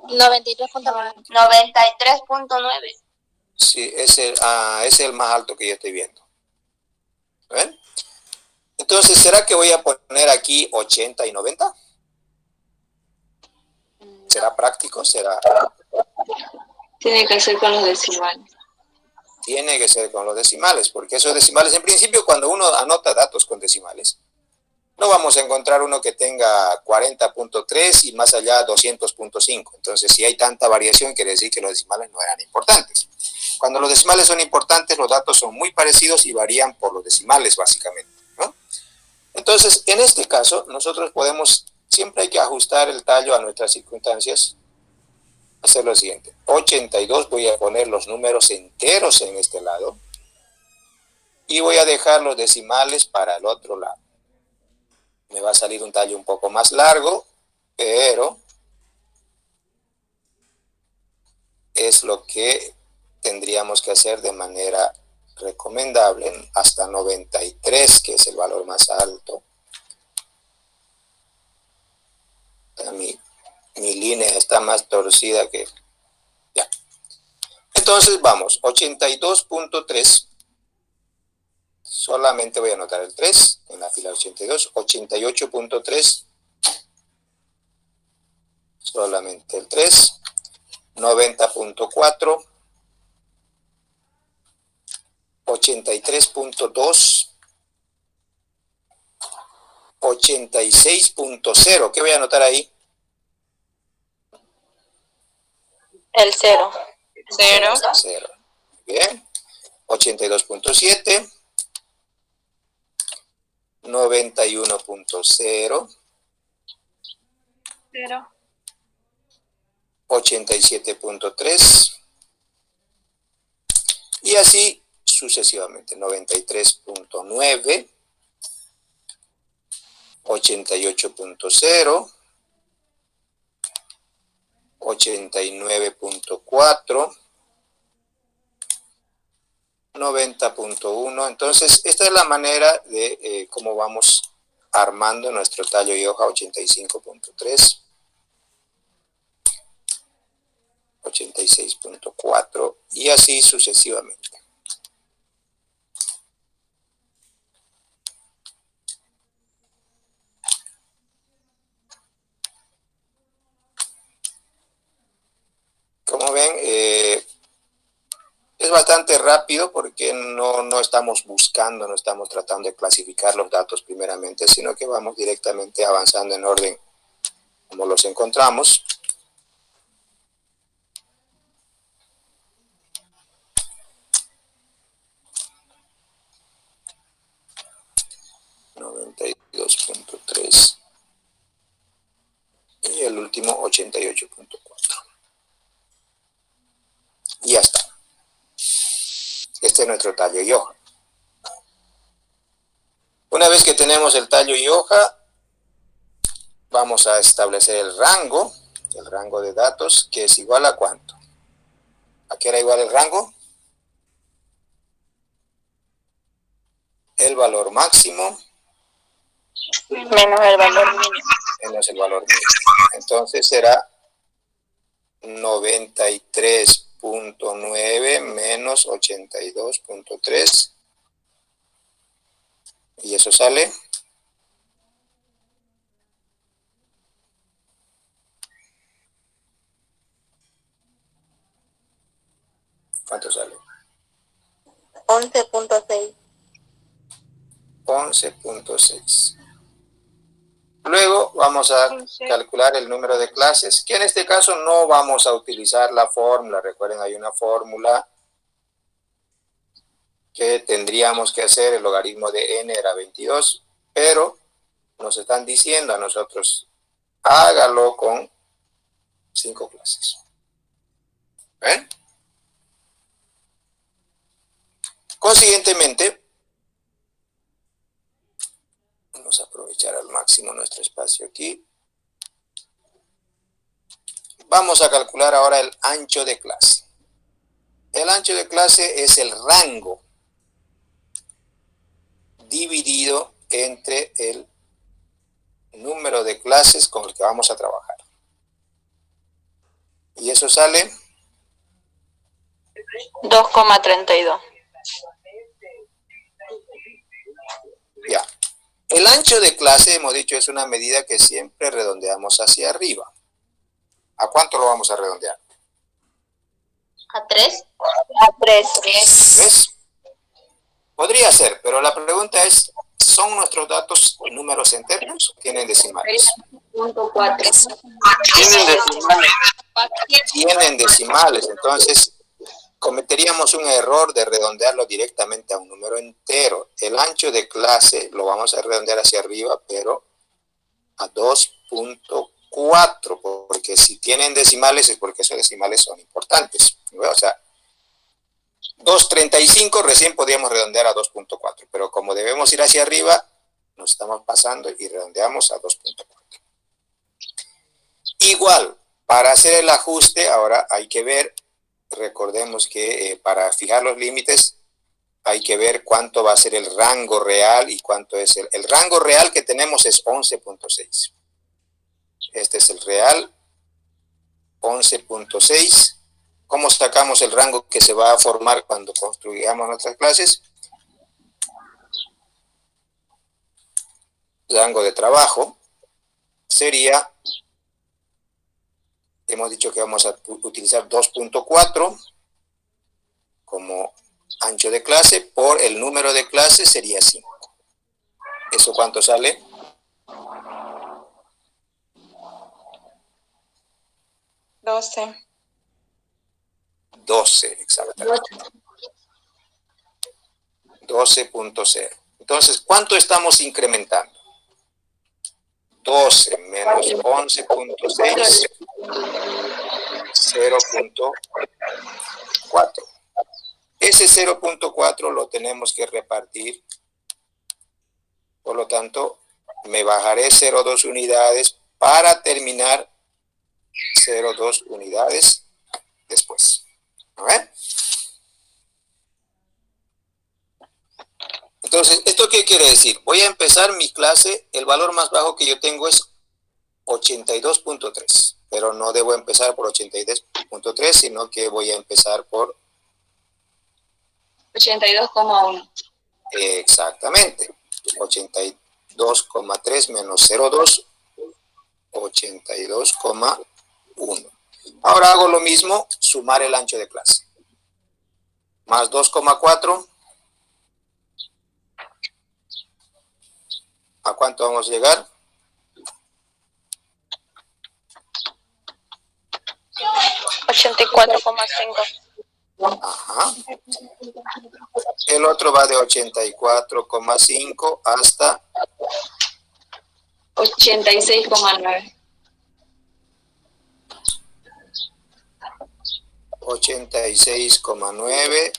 93.9. Sí, ese es el más alto que yo estoy viendo. ¿Ven? Entonces, ¿será que voy a poner aquí 80 y 90? ¿Será práctico? ¿Será? Tiene que ser con los decimales. Tiene que ser con los decimales, porque esos decimales, en principio, cuando uno anota datos con decimales, no vamos a encontrar uno que tenga 40.3 y más allá 200.5. Entonces, si hay tanta variación, quiere decir que los decimales no eran importantes. Cuando los decimales son importantes, los datos son muy parecidos y varían por los decimales, básicamente, ¿no? Entonces, en este caso, nosotros podemos, siempre hay que ajustar el tallo a nuestras circunstancias, hacer lo siguiente. 82, voy a poner los números enteros en este lado y voy a dejar los decimales para el otro lado. Me va a salir un tallo un poco más largo, pero es lo que tendríamos que hacer de manera recomendable hasta 93, que es el valor más alto. Mi línea está más torcida que... Ya. Entonces vamos, 82.3. Solamente voy a anotar el 3 en la fila 82. 88.3. Solamente el 3. 90.4. 83.2. 86.0. ¿Qué voy a anotar ahí? El 0. 0. 0. Bien. 82.7. 91.0. 0. 87.3. Y así sucesivamente. 93.9. 88.0. 89.4. 90.1. Entonces, esta es la manera de cómo vamos armando nuestro tallo y hoja. 85.3. 86.4 y así sucesivamente. Como ven, bastante rápido porque no estamos buscando, no estamos tratando de clasificar los datos primeramente, sino que vamos directamente avanzando en orden como los encontramos. $92.3 y el último 88.4. Y ya está. Este es nuestro tallo y hoja. Una vez que tenemos el tallo y hoja, vamos a establecer el rango de datos, que es igual a ¿cuánto? ¿A qué era igual el rango? El valor máximo Menos el valor mínimo. menos el valor mínimo. Entonces será 93.9 menos 82.3. Y eso sale ¿cuánto sale? 11.6. 11.6. Luego vamos a calcular el número de clases, que en este caso no vamos a utilizar la fórmula. Recuerden, hay una fórmula que tendríamos que hacer, el logaritmo de n era 22, pero nos están diciendo a nosotros, hágalo con 5 clases. ¿Ven? Consiguientemente, vamos a aprovechar al máximo nuestro espacio aquí. Vamos a calcular ahora el ancho de clase. El ancho de clase es el rango dividido entre el número de clases con el que vamos a trabajar. Y eso sale 2,32. ya. El ancho de clase, hemos dicho, es una medida que siempre redondeamos hacia arriba. ¿A cuánto lo vamos a redondear? ¿A 3? A 3. ¿Ves? Podría ser, pero la pregunta es, ¿son nuestros datos números enteros o tienen decimales? Punto 4. Tienen decimales. Tienen decimales, entonces cometeríamos un error de redondearlo directamente a un número entero. El ancho de clase lo vamos a redondear hacia arriba, pero a 2.4, porque si tienen decimales es porque esos decimales son importantes. O sea, 2.35 recién podríamos redondear a 2.4, pero como debemos ir hacia arriba, nos estamos pasando y redondeamos a 2.4. Igual, para hacer el ajuste, ahora hay que ver, recordemos que para fijar los límites, hay que ver cuánto va a ser el rango real y cuánto es el rango real que tenemos es 11.6. Este es el real, 11.6. ¿Cómo sacamos el rango que se va a formar cuando construyamos nuestras clases? Rango de trabajo sería, hemos dicho que vamos a utilizar 2.4 como ancho de clase, por el número de clase sería 5. ¿Eso cuánto sale? 12, exactamente. 12.0. Entonces, ¿cuánto estamos incrementando? 12 menos 11.6, 0.4. Ese 0.4 lo tenemos que repartir, por lo tanto, me bajaré 0.2 unidades para terminar 0.2 unidades después. ¿A ver? Entonces, ¿esto qué quiere decir? Voy a empezar mi clase, el valor más bajo que yo tengo es 82.3, pero no debo empezar por 82.3, sino que voy a empezar por 82,1. exactamente, 82,3 menos 0.2, 82,1. Ahora hago lo mismo, sumar el ancho de clase. más 2,4. ¿A cuánto vamos a llegar? 84,5. Ajá. El otro va de 84,5 hasta 86,9. 86,9.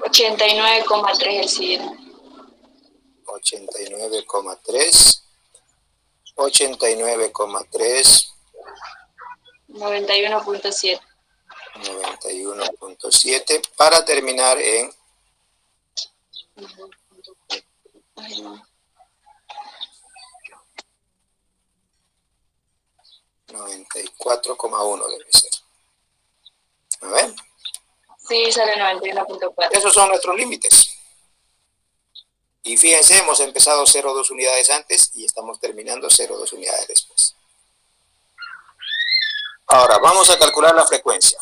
89,3 el siguiente. 89,3. 89,3. 91,7. 91,7 para terminar en 94,1 debe ser. A ver. Sí, sale 91,4. Esos son nuestros límites. Y fíjense, hemos empezado 0,2 unidades antes y estamos terminando 0,2 unidades después. Ahora, vamos a calcular la frecuencia.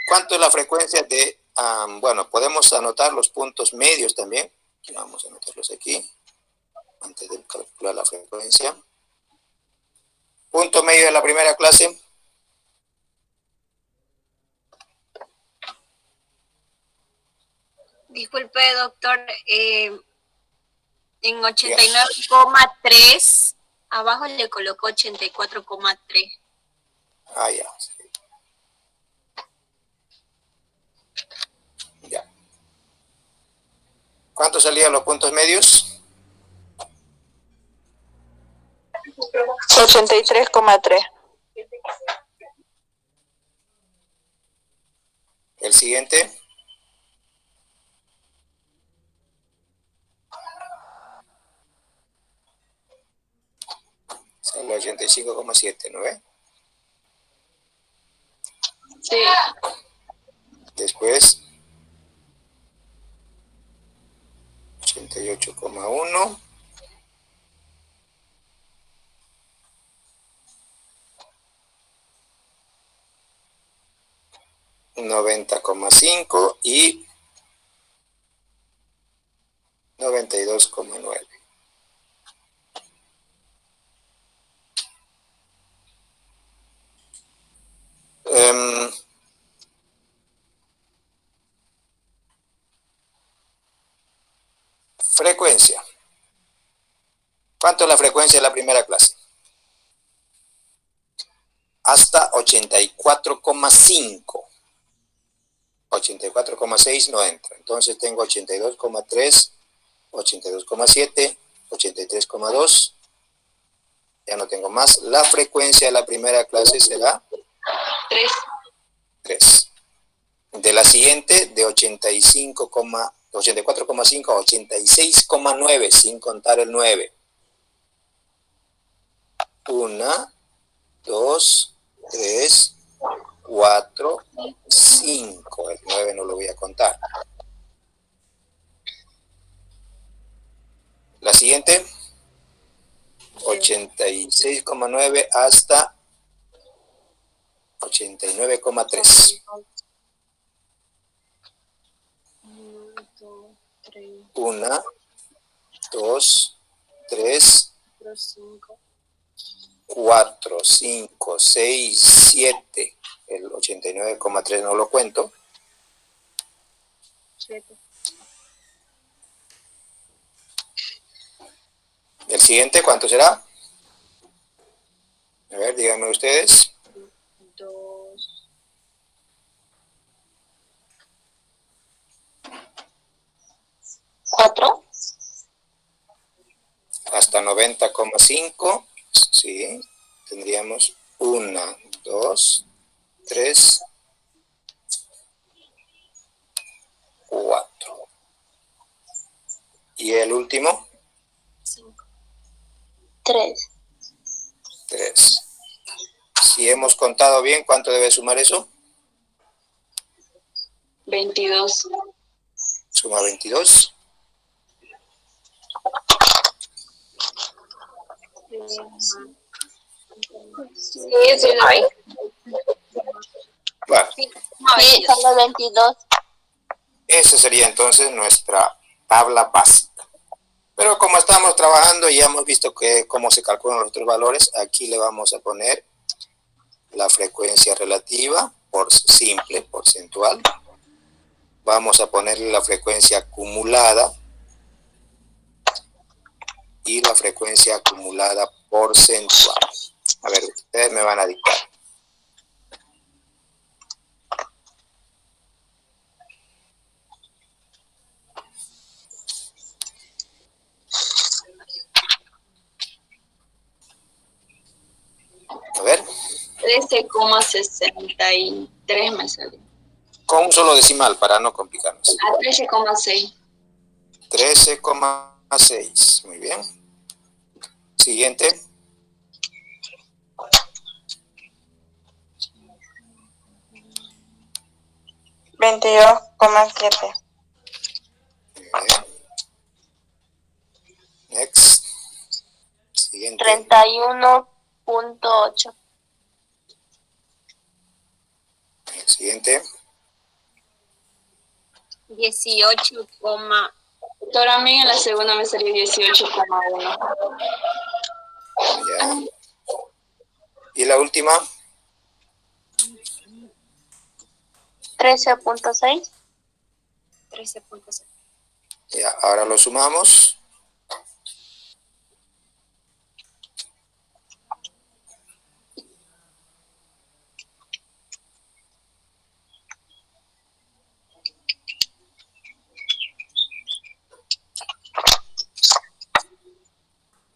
¿Cuánto es la frecuencia de... bueno, podemos anotar los puntos medios también. Vamos a anotarlos aquí, antes de calcular la frecuencia. Punto medio de la primera clase. Disculpe, doctor, en 89,3, abajo le colocó 84,3. Ah, ya. Ya. ¿Cuánto salían los puntos medios? 83,3. El siguiente. Sale 85,7, ¿no ve? Sí. Después 88,1. $90,5 y 92,9. Frecuencia. ¿Cuánto es la frecuencia de la primera clase? Hasta 84,5. 84,6 no entra. Entonces tengo 82,3, 82,7, 83,2. Ya no tengo más. La frecuencia de la primera clase será 3. 3. De la siguiente, de 84,5 a 86,9, sin contar el 9. 1, 2, 3, 4, 5. El 9 no lo voy a contar. La siguiente, 86,9 hasta 89,3. 1, 2, 3, 4, 5, 6, 7. El 89,3 no lo cuento. El siguiente, ¿cuánto será? A ver, díganme ustedes. 2. ¿4? Hasta 90,5. Sí, tendríamos 1, 2, 3, 4. ¿Y el último? 3. 3. Si hemos contado bien, ¿cuánto debe sumar eso? 22. Suma 22. Sí, sí, ahí. Bueno, No, Sí, sale 22. Esa sería entonces nuestra tabla básica. Pero como estamos trabajando y ya hemos visto cómo se calculan los otros valores, aquí le vamos a poner la frecuencia relativa por simple, porcentual. Vamos a ponerle la frecuencia acumulada y la frecuencia acumulada porcentual. A ver, ustedes me van a dictar. A ver. 13,63 me salió. Con un solo decimal para no complicarnos. A 13,6. 13,6. Muy bien. Siguiente. $22,7. Next. Siguiente. 31.8. Siguiente. 18, Doctora, a mí en la segunda me salió 18,1. Ya. Y la última. 13.6. 13.6. Ya, ahora lo sumamos.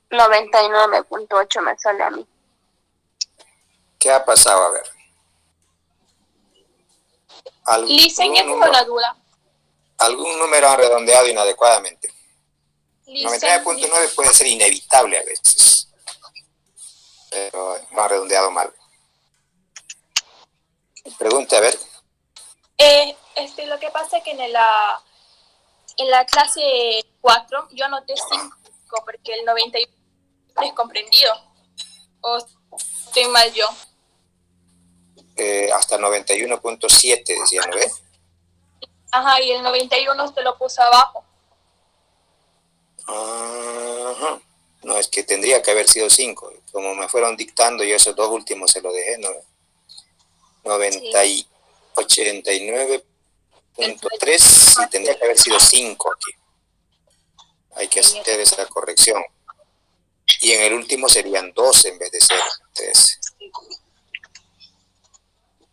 $99.8 me sale a mí. ¿Qué ha pasado? A ver. Lisa, ya tengo una duda. Algún número han redondeado inadecuadamente. Lisa, 99.9 puede ser inevitable a veces, pero lo han redondeado mal. Pregunta, a ver. lo que pasa es que en la clase 4 yo anoté 5 porque el 91 es comprendido. ¿O estoy mal yo? Hasta 91.7 decía, ¿no ves? Ajá, y el 91 usted lo puso abajo. Ajá. No, es que tendría que haber sido 5. Como me fueron dictando, yo esos dos últimos se los dejé, ¿no? 89.3, sí, tendría que haber sido 5 aquí. Hay que hacer esa corrección. Y en el último serían 2 en vez de ser 3.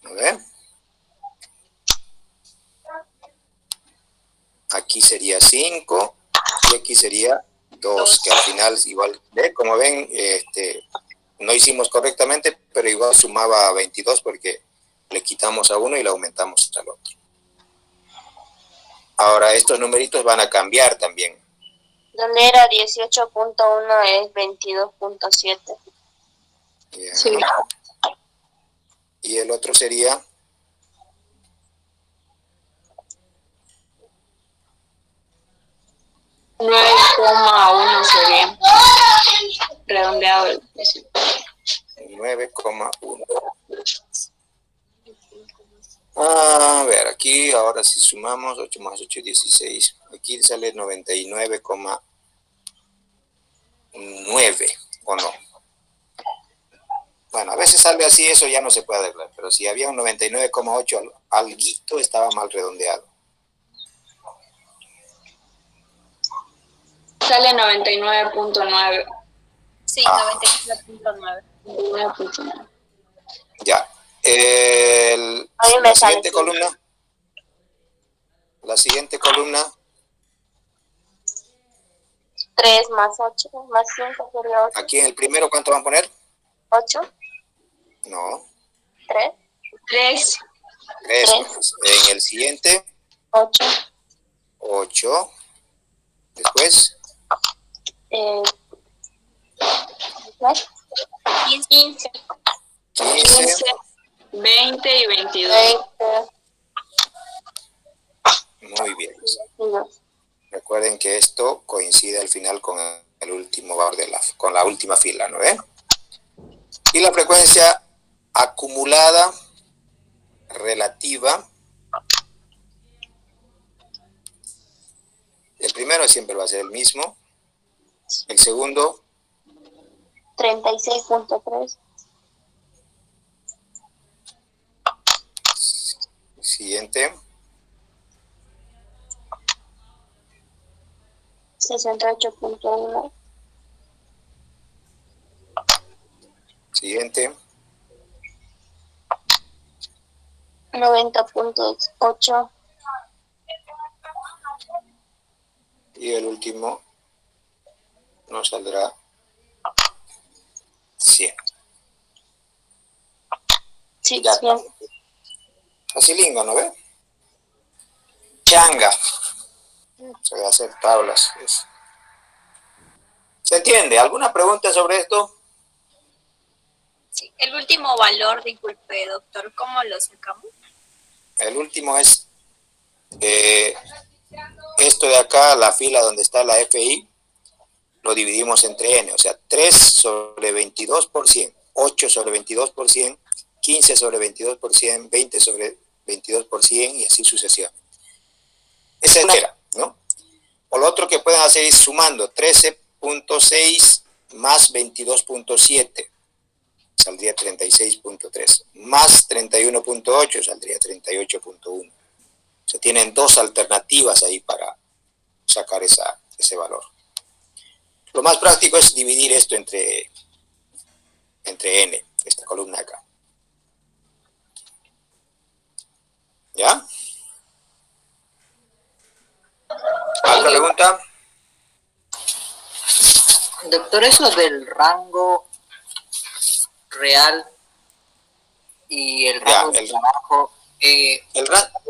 ¿A ver? Aquí sería 5 y aquí sería 2, que al final igual, como ven, no hicimos correctamente, pero igual sumaba 22 porque le quitamos a uno y le aumentamos al otro. Ahora estos numeritos van a cambiar también. Donde era 18.1 es 22.7. Sí. Y el otro sería 9,1 sería. Redondeado el 9,1. A ver, aquí ahora si sumamos 8 más 8, 16. Aquí sale 99,9, ¿o no? Bueno, a veces sale así, eso ya no se puede arreglar, pero si había un 99,8, alguito estaba mal redondeado. Sale 99.9. Sí, Ah. 99.9. 99.9. Ya. A mí me La sale siguiente cinco. columna. La siguiente columna. 3 más 8 más 5 sería 8. Aquí en el primero, ¿cuánto van a poner? 8, No, 3, 3. 3 Tres. más. En el siguiente, 8, 8. Después, 15, 15. 20 y 22. 20, Muy bien. 22. Recuerden que esto coincide al final con el último valor con la última fila, ¿no ven? Y la frecuencia acumulada relativa El primero siempre va a ser el mismo. El segundo, 36.3. siguiente, 68.1. siguiente, 90.8. y el último nos saldrá 100. Sí, Ya. 100. Facilingo, ¿no ve? Changa. Se va a hacer tablas. ¿Se entiende? ¿Alguna pregunta sobre esto? Sí, el último valor, disculpe, doctor, ¿cómo lo sacamos? El último es esto de acá, la fila donde está la FI, lo dividimos entre n, o sea, 3 sobre 22 por 100, 8 sobre 22 por 100, 15 sobre 22 por 100, 20 sobre 22 por 100 y así sucesivamente. Esa es la manera, ¿no? O lo otro que pueden hacer es sumando 13.6 más 22.7, saldría 36.3, más 31.8, saldría 38.1. O sea, tienen dos alternativas ahí para sacar ese valor. Lo más práctico es dividir esto entre n, esta columna acá. ¿Ya? ¿Otra pregunta? Doctor, eso del rango real y el rango de trabajo,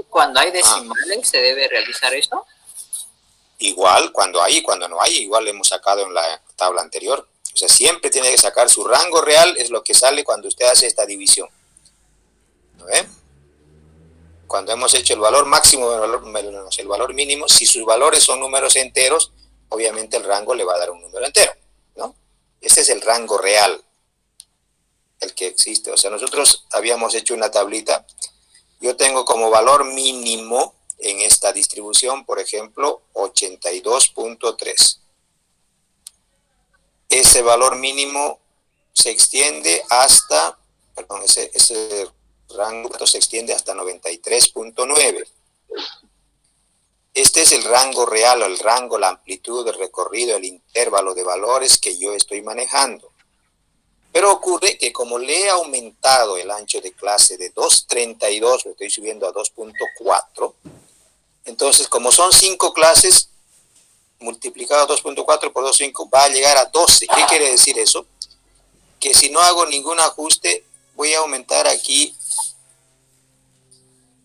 cuando hay decimales, ¿se debe realizar esto? Igual, cuando hay y cuando no hay, igual lo hemos sacado en la tabla anterior. O sea, siempre tiene que sacar su rango real, es lo que sale cuando usted hace esta división. ¿No ve? Cuando hemos hecho el valor máximo menos el valor mínimo, si sus valores son números enteros, obviamente el rango le va a dar un número entero, ¿no? Este es el rango real, el que existe. O sea, nosotros habíamos hecho una tablita. Yo tengo como valor mínimo en esta distribución, por ejemplo, 82.3. Ese valor mínimo se extiende hasta, perdón, ese rango se extiende hasta 93.9. Este es el rango real, o el rango, la amplitud, el recorrido, el intervalo de valores que yo estoy manejando. Pero ocurre que como le he aumentado el ancho de clase de 2.32, lo estoy subiendo a 2.4, entonces como son 5 clases, multiplicado 2.4 por 2.5 va a llegar a 12. ¿Qué quiere decir eso? Que si no hago ningún ajuste, voy a aumentar aquí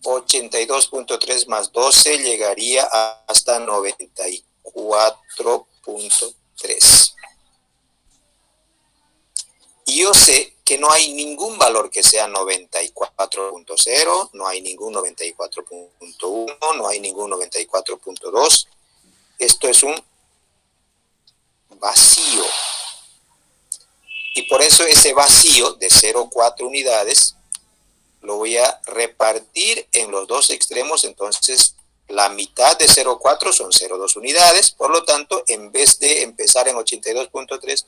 82.3 más 12, llegaría hasta 94.3. Y yo sé que no hay ningún valor que sea 94.0, no hay ningún 94.1, no hay ningún 94.2. Esto es un vacío. Y por eso ese vacío de 0,4 unidades lo voy a repartir en los dos extremos. Entonces la mitad de 0,4 son 0,2 unidades. Por lo tanto, en vez de empezar en 82.3,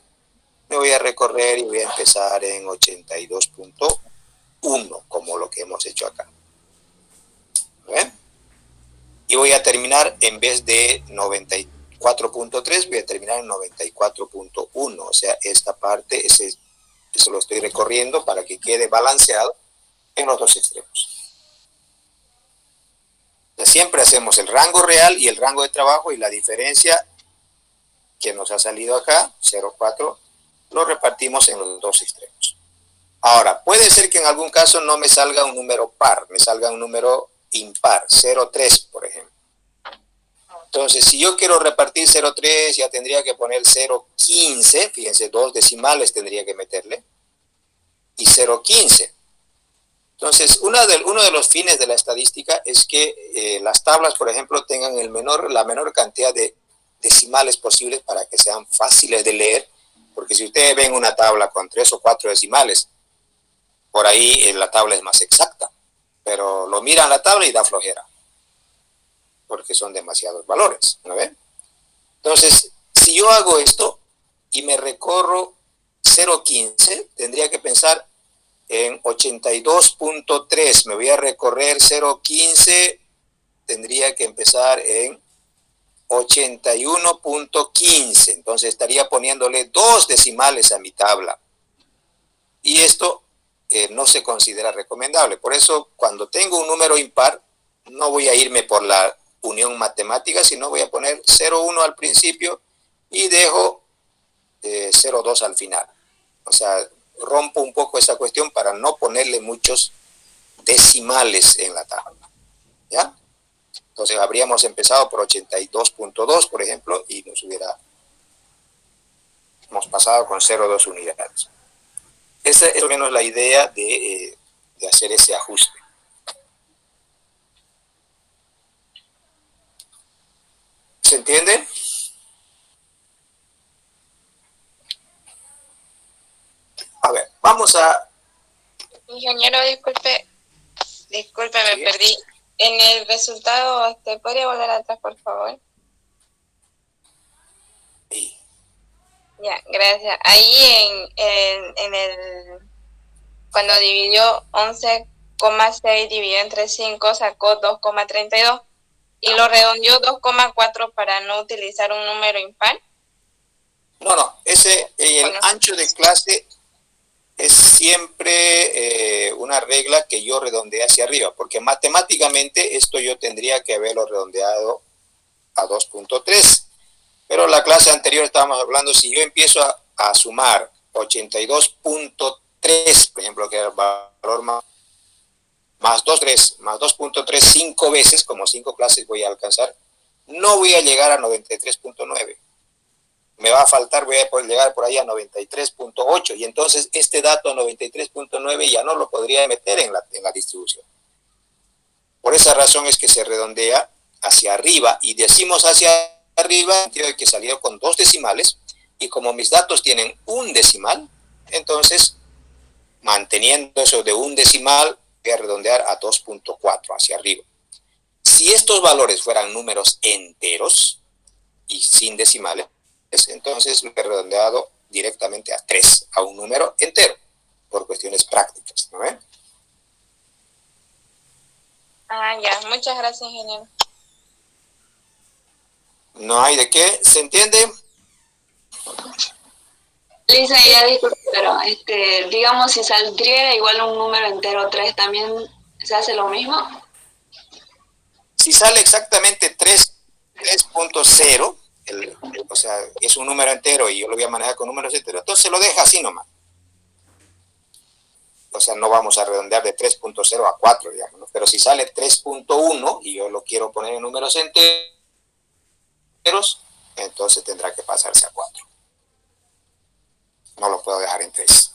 me voy a recorrer y voy a empezar en 82.1, como lo que hemos hecho acá. ¿Ven? Y voy a terminar, en vez de 94.3, voy a terminar en 94.1. O sea, esta parte, eso lo estoy recorriendo para que quede balanceado en los dos extremos. Siempre hacemos el rango real y el rango de trabajo, y la diferencia que nos ha salido acá, 0,4, lo repartimos en los dos extremos. Ahora, puede ser que en algún caso no me salga un número par, me salga un número impar, 0,3 por ejemplo. Entonces, si yo quiero repartir 0,3, ya tendría que poner 0,15, fíjense, 2 decimales tendría que meterle, y 0,15. Entonces, uno de los fines de la estadística es que las tablas, por ejemplo, tengan la menor cantidad de decimales posibles para que sean fáciles de leer, porque si ustedes ven una tabla con 3 o 4 decimales, por ahí la tabla es más exacta, pero lo miran la tabla y da flojera, porque son demasiados valores, ¿no ven? Entonces, si yo hago esto y me recorro 0.15, tendría que pensar en 82.3. Me voy a recorrer 0.15, tendría que empezar en 81.15. Entonces estaría poniéndole 2 decimales a mi tabla. Y esto no se considera recomendable. Por eso, cuando tengo un número impar, no voy a irme por la unión matemática, sino voy a poner 0,1 al principio y dejo 0,2 al final. O sea, rompo un poco esa cuestión para no ponerle muchos decimales en la tabla. ¿Ya? Entonces habríamos empezado por 82.2, por ejemplo, y hemos pasado con 0,2 unidades. Esa es menos la idea de hacer ese ajuste. ¿Se entiende? A ver, vamos a... Ingeniero, disculpe, me perdí. En el resultado, ¿podría volver atrás, por favor? Sí. Ya, gracias. Ahí en el... Cuando dividió 11,6 dividido entre 5, sacó 2,32 y lo redondeó 2,4 para no utilizar un número impar. No, el ancho de clase es siempre una regla que yo redondeé hacia arriba, porque matemáticamente esto yo tendría que haberlo redondeado a 2.3, pero la clase anterior estábamos hablando, si yo empiezo a sumar 82.3, por ejemplo, que era el valor más 2.3, 5 veces, como 5 clases voy a alcanzar, no voy a llegar a 93.9. Me va a faltar, voy a poder llegar por ahí a 93.8, y entonces este dato 93.9 ya no lo podría meter en la distribución. Por esa razón es que se redondea hacia arriba, y decimos hacia arriba en el sentido de que salió con 2 decimales, y como mis datos tienen un decimal, entonces manteniendo eso de un decimal, voy a redondear a 2.4 hacia arriba. Si estos valores fueran números enteros y sin decimales, entonces lo he redondeado directamente a 3, a un número entero, por cuestiones prácticas, ¿no ven? Ah, ya. Muchas gracias, ingeniero. No hay de qué, ¿se entiende? Lisa, ya disculpe, pero digamos, si saldría igual un número entero 3, ¿también se hace lo mismo? Si sale exactamente 3.0, o sea, es un número entero y yo lo voy a manejar con números enteros, entonces lo deja así nomás. O sea, no vamos a redondear de 3.0 a 4, digamos, ¿no? Pero si sale 3.1 y yo lo quiero poner en números enteros, entonces tendrá que pasarse a 4. No lo puedo dejar en 3.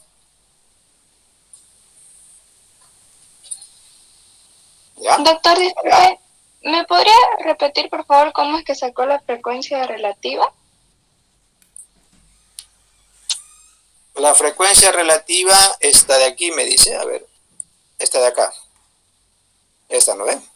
¿Ya? Doctor, disculpe, ¿me podría repetir, por favor, cómo es que sacó la frecuencia relativa? La frecuencia relativa, esta de aquí me dice, a ver, esta de acá. Esta, ¿no ven?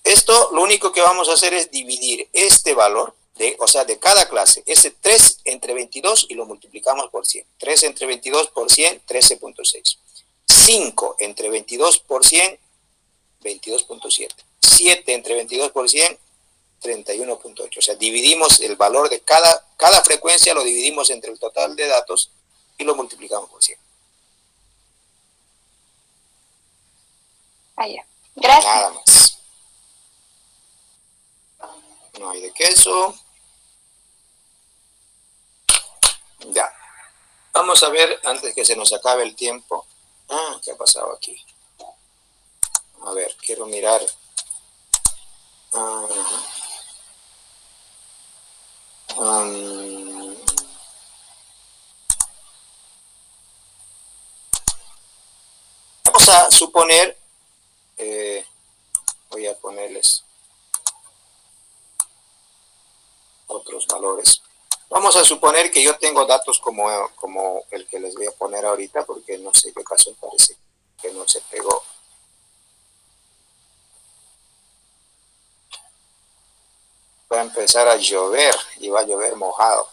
Esto, lo único que vamos a hacer es dividir este valor, o sea, de cada clase, ese 3 entre 22 y lo multiplicamos por 100. 3 entre 22 por 100, 13.6. 5 entre 22 por 100, 22.7. 7 entre 22 por 100, 31.8. O sea, dividimos el valor de cada frecuencia, lo dividimos entre el total de datos y lo multiplicamos por 100. Ah, ya. Gracias. Nada más. No hay de queso. Ya. Vamos a ver, antes que se nos acabe el tiempo. ¿Qué ha pasado aquí? A ver, quiero mirar. Vamos a suponer, voy a ponerles otros valores. Vamos a suponer que yo tengo datos como el que les voy a poner ahorita, porque no sé qué pasó, parece que no se pegó. va a empezar a llover y va a llover mojado.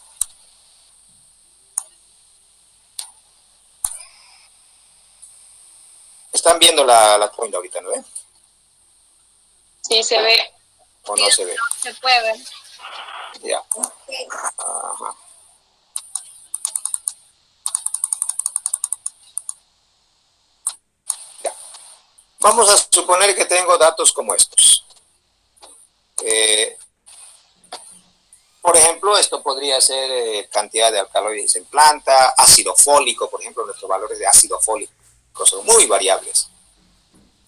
Están viendo la cuenta ahorita, ¿no ven? Sí, se ve. ¿O no se ve? Se puede ver. Ya. Ajá. Ya. Vamos a suponer que tengo datos como estos. Por ejemplo, esto podría ser cantidad de alcaloides en planta, ácido fólico, por ejemplo, nuestros valores de ácido fólico son muy variables.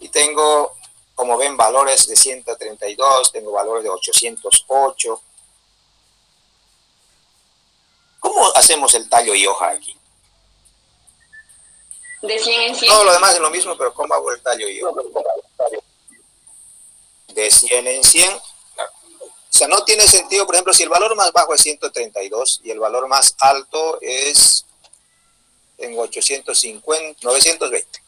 Y tengo, como ven, valores de 132, tengo valores de 808. ¿Cómo hacemos el tallo y hoja aquí? De 100 en 100. Todo lo demás es lo mismo, pero ¿cómo hago el tallo y hoja? De 100 en 100. O sea, no tiene sentido, por ejemplo, si el valor más bajo es 132 y el valor más alto es, tengo 850, 920.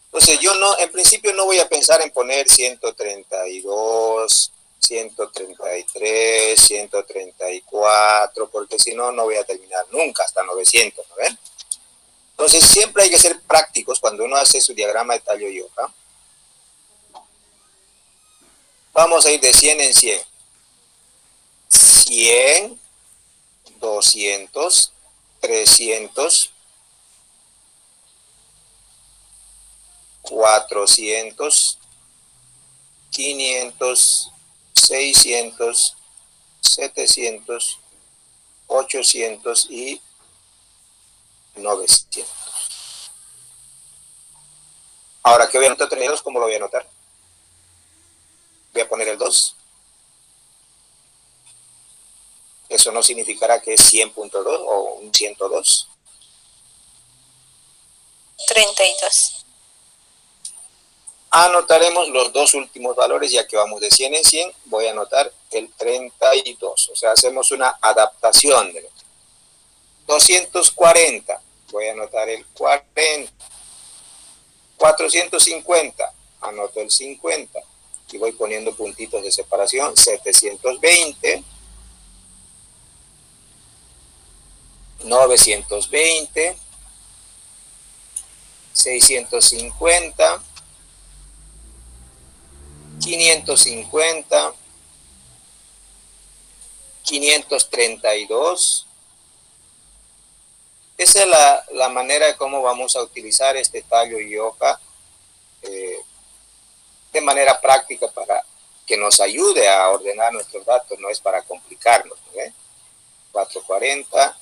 Entonces yo no, en principio no voy a pensar en poner 132, 133, 134, porque si no, no voy a terminar nunca hasta 900, ¿no ven? Entonces siempre hay que ser prácticos cuando uno hace su diagrama de tallo y hoja. Vamos a ir de 100 en 100. 100, 200, 300, 400, 500, 600, 700, 800 y 900. Ahora, ¿qué voy a anotar? ¿Cómo lo voy a anotar? Voy a poner el 2. Eso no significará que es 100.2 o un 102. 32. Anotaremos los dos últimos valores, ya que vamos de 100 en 100, voy a anotar el 32. O sea, hacemos una adaptación de 240, voy a anotar el 40. 450, anoto el 50 y voy poniendo puntitos de separación. 720, 920, 650, 550, 532. Esa es la manera de cómo vamos a utilizar este tallo y hoja de manera práctica para que nos ayude a ordenar nuestros datos, no es para complicarnos, ¿no? 440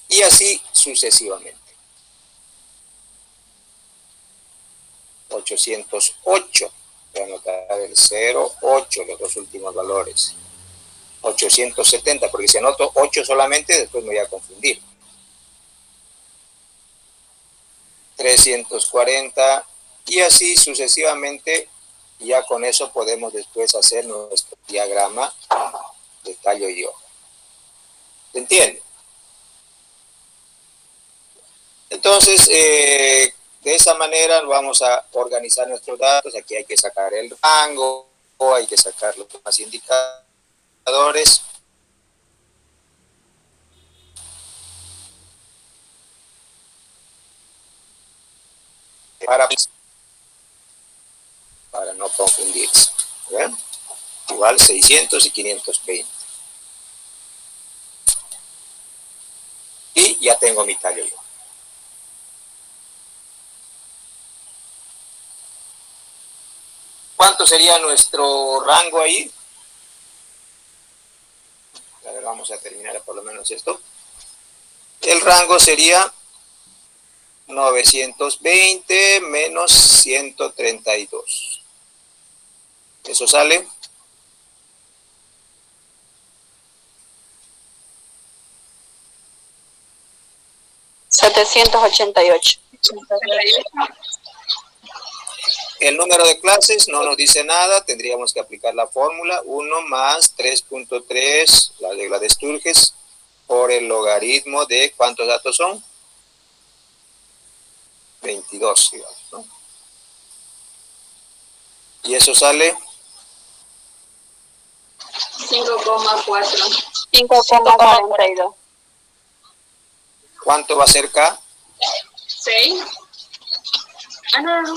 y así sucesivamente. 808, voy a anotar el 08, los dos últimos valores. 870, porque si anoto 8 solamente, después me voy a confundir. 340 y así sucesivamente. Ya con eso podemos después hacer nuestro diagrama de tallo y hoja. ¿Se entiende? Entonces, de esa manera vamos a organizar nuestros datos. Aquí hay que sacar el rango, hay que sacar los demás indicadores. Para no confundirse. ¿Ven? Igual 600 y 520. Y ya tengo mi tallo yo. ¿Cuánto sería nuestro rango ahí? A ver, vamos a terminar por lo menos esto. El rango sería 920 menos 132. Eso sale 788. el número de clases, no nos dice nada, tendríamos que aplicar la fórmula 1 más 3.3, la regla de Sturges, por el logaritmo de, ¿cuántos datos son? 22, digamos, ¿no? Y eso sale 5,4. 5,42. ¿Cuánto va a ser K? 6. Ah, no.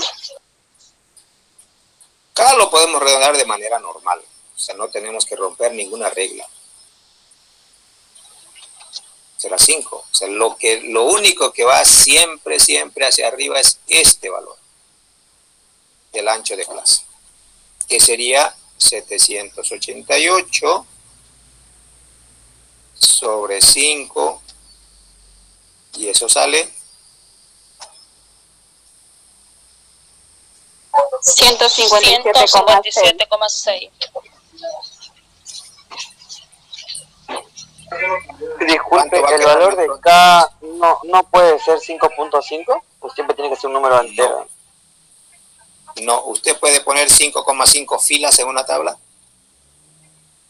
K lo podemos redondear de manera normal. O sea, no tenemos que romper ninguna regla. Será 5. O sea, lo único que va siempre hacia arriba es este valor del ancho de clase, que sería 788 sobre 5, y eso sale 157,6. Disculpe, va a ¿el quedar valor de nuestro? K no puede ser 5.5? ¿O siempre tiene que ser un número entero? No, usted puede poner 5,5 filas en una tabla.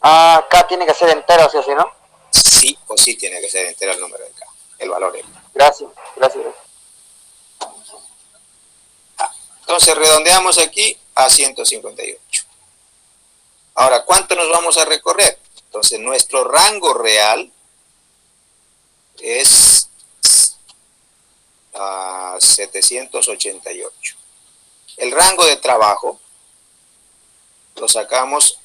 Ah, K tiene que ser entero, ¿sí o sí, no? Sí o sí tiene que ser entero el número de K, el valor es. Gracias. Entonces redondeamos aquí a 158. Ahora, ¿cuánto nos vamos a recorrer? Entonces nuestro rango real es 788. El rango de trabajo lo sacamos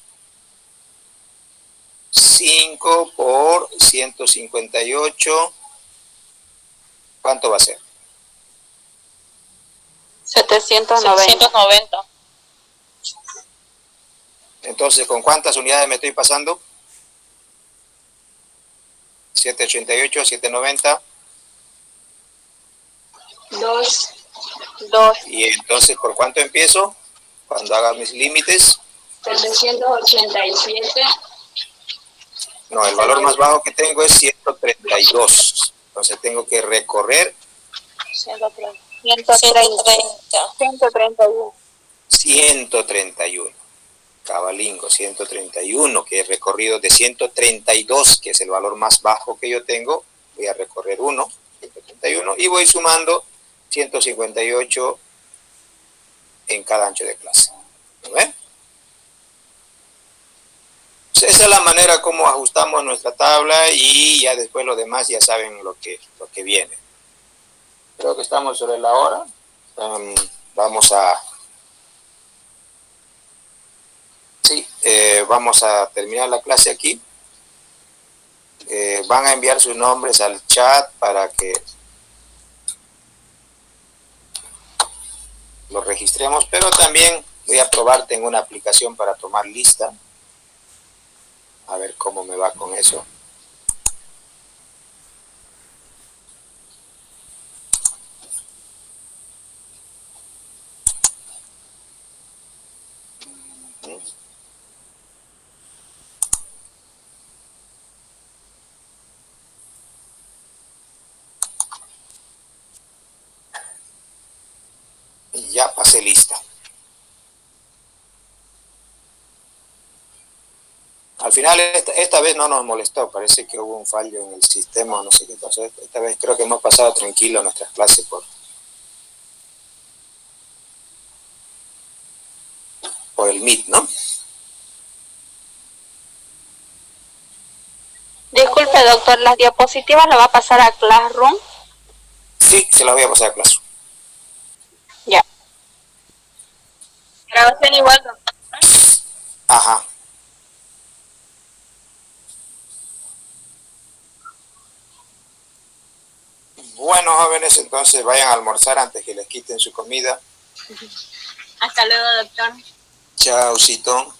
5 por 158. ¿Cuánto va a ser? 790. Entonces, ¿con cuántas unidades me estoy pasando? 788, 790. 2. Y entonces, ¿por cuánto empiezo? Cuando haga mis límites. 787. No, el valor más bajo que tengo es 132. Entonces tengo que recorrer 131. Cabalingo, 131, que he recorrido de 132, que es el valor más bajo que yo tengo. Voy a recorrer 131, y voy sumando 158 en cada ancho de clase. ¿No ven? Esa es la manera como ajustamos nuestra tabla, y ya después lo demás ya saben lo que viene. Creo que estamos sobre la hora. Vamos a terminar la clase aquí. Van a enviar sus nombres al chat para que lo registremos, pero también voy a probarte en una aplicación para tomar lista. A ver cómo me va con eso. Y ya pasé lista. Al final, esta vez no nos molestó, parece que hubo un fallo en el sistema, no sé qué pasó. Esta vez creo que hemos pasado tranquilo nuestras clases por el Meet, ¿no? Disculpe, doctor, ¿las diapositivas las va a pasar a Classroom? Sí, se las voy a pasar a clase. Ya. Grabación igual, doctor. Ajá. Bueno, jóvenes, entonces vayan a almorzar antes que les quiten su comida. Hasta luego, doctor. Chaucito.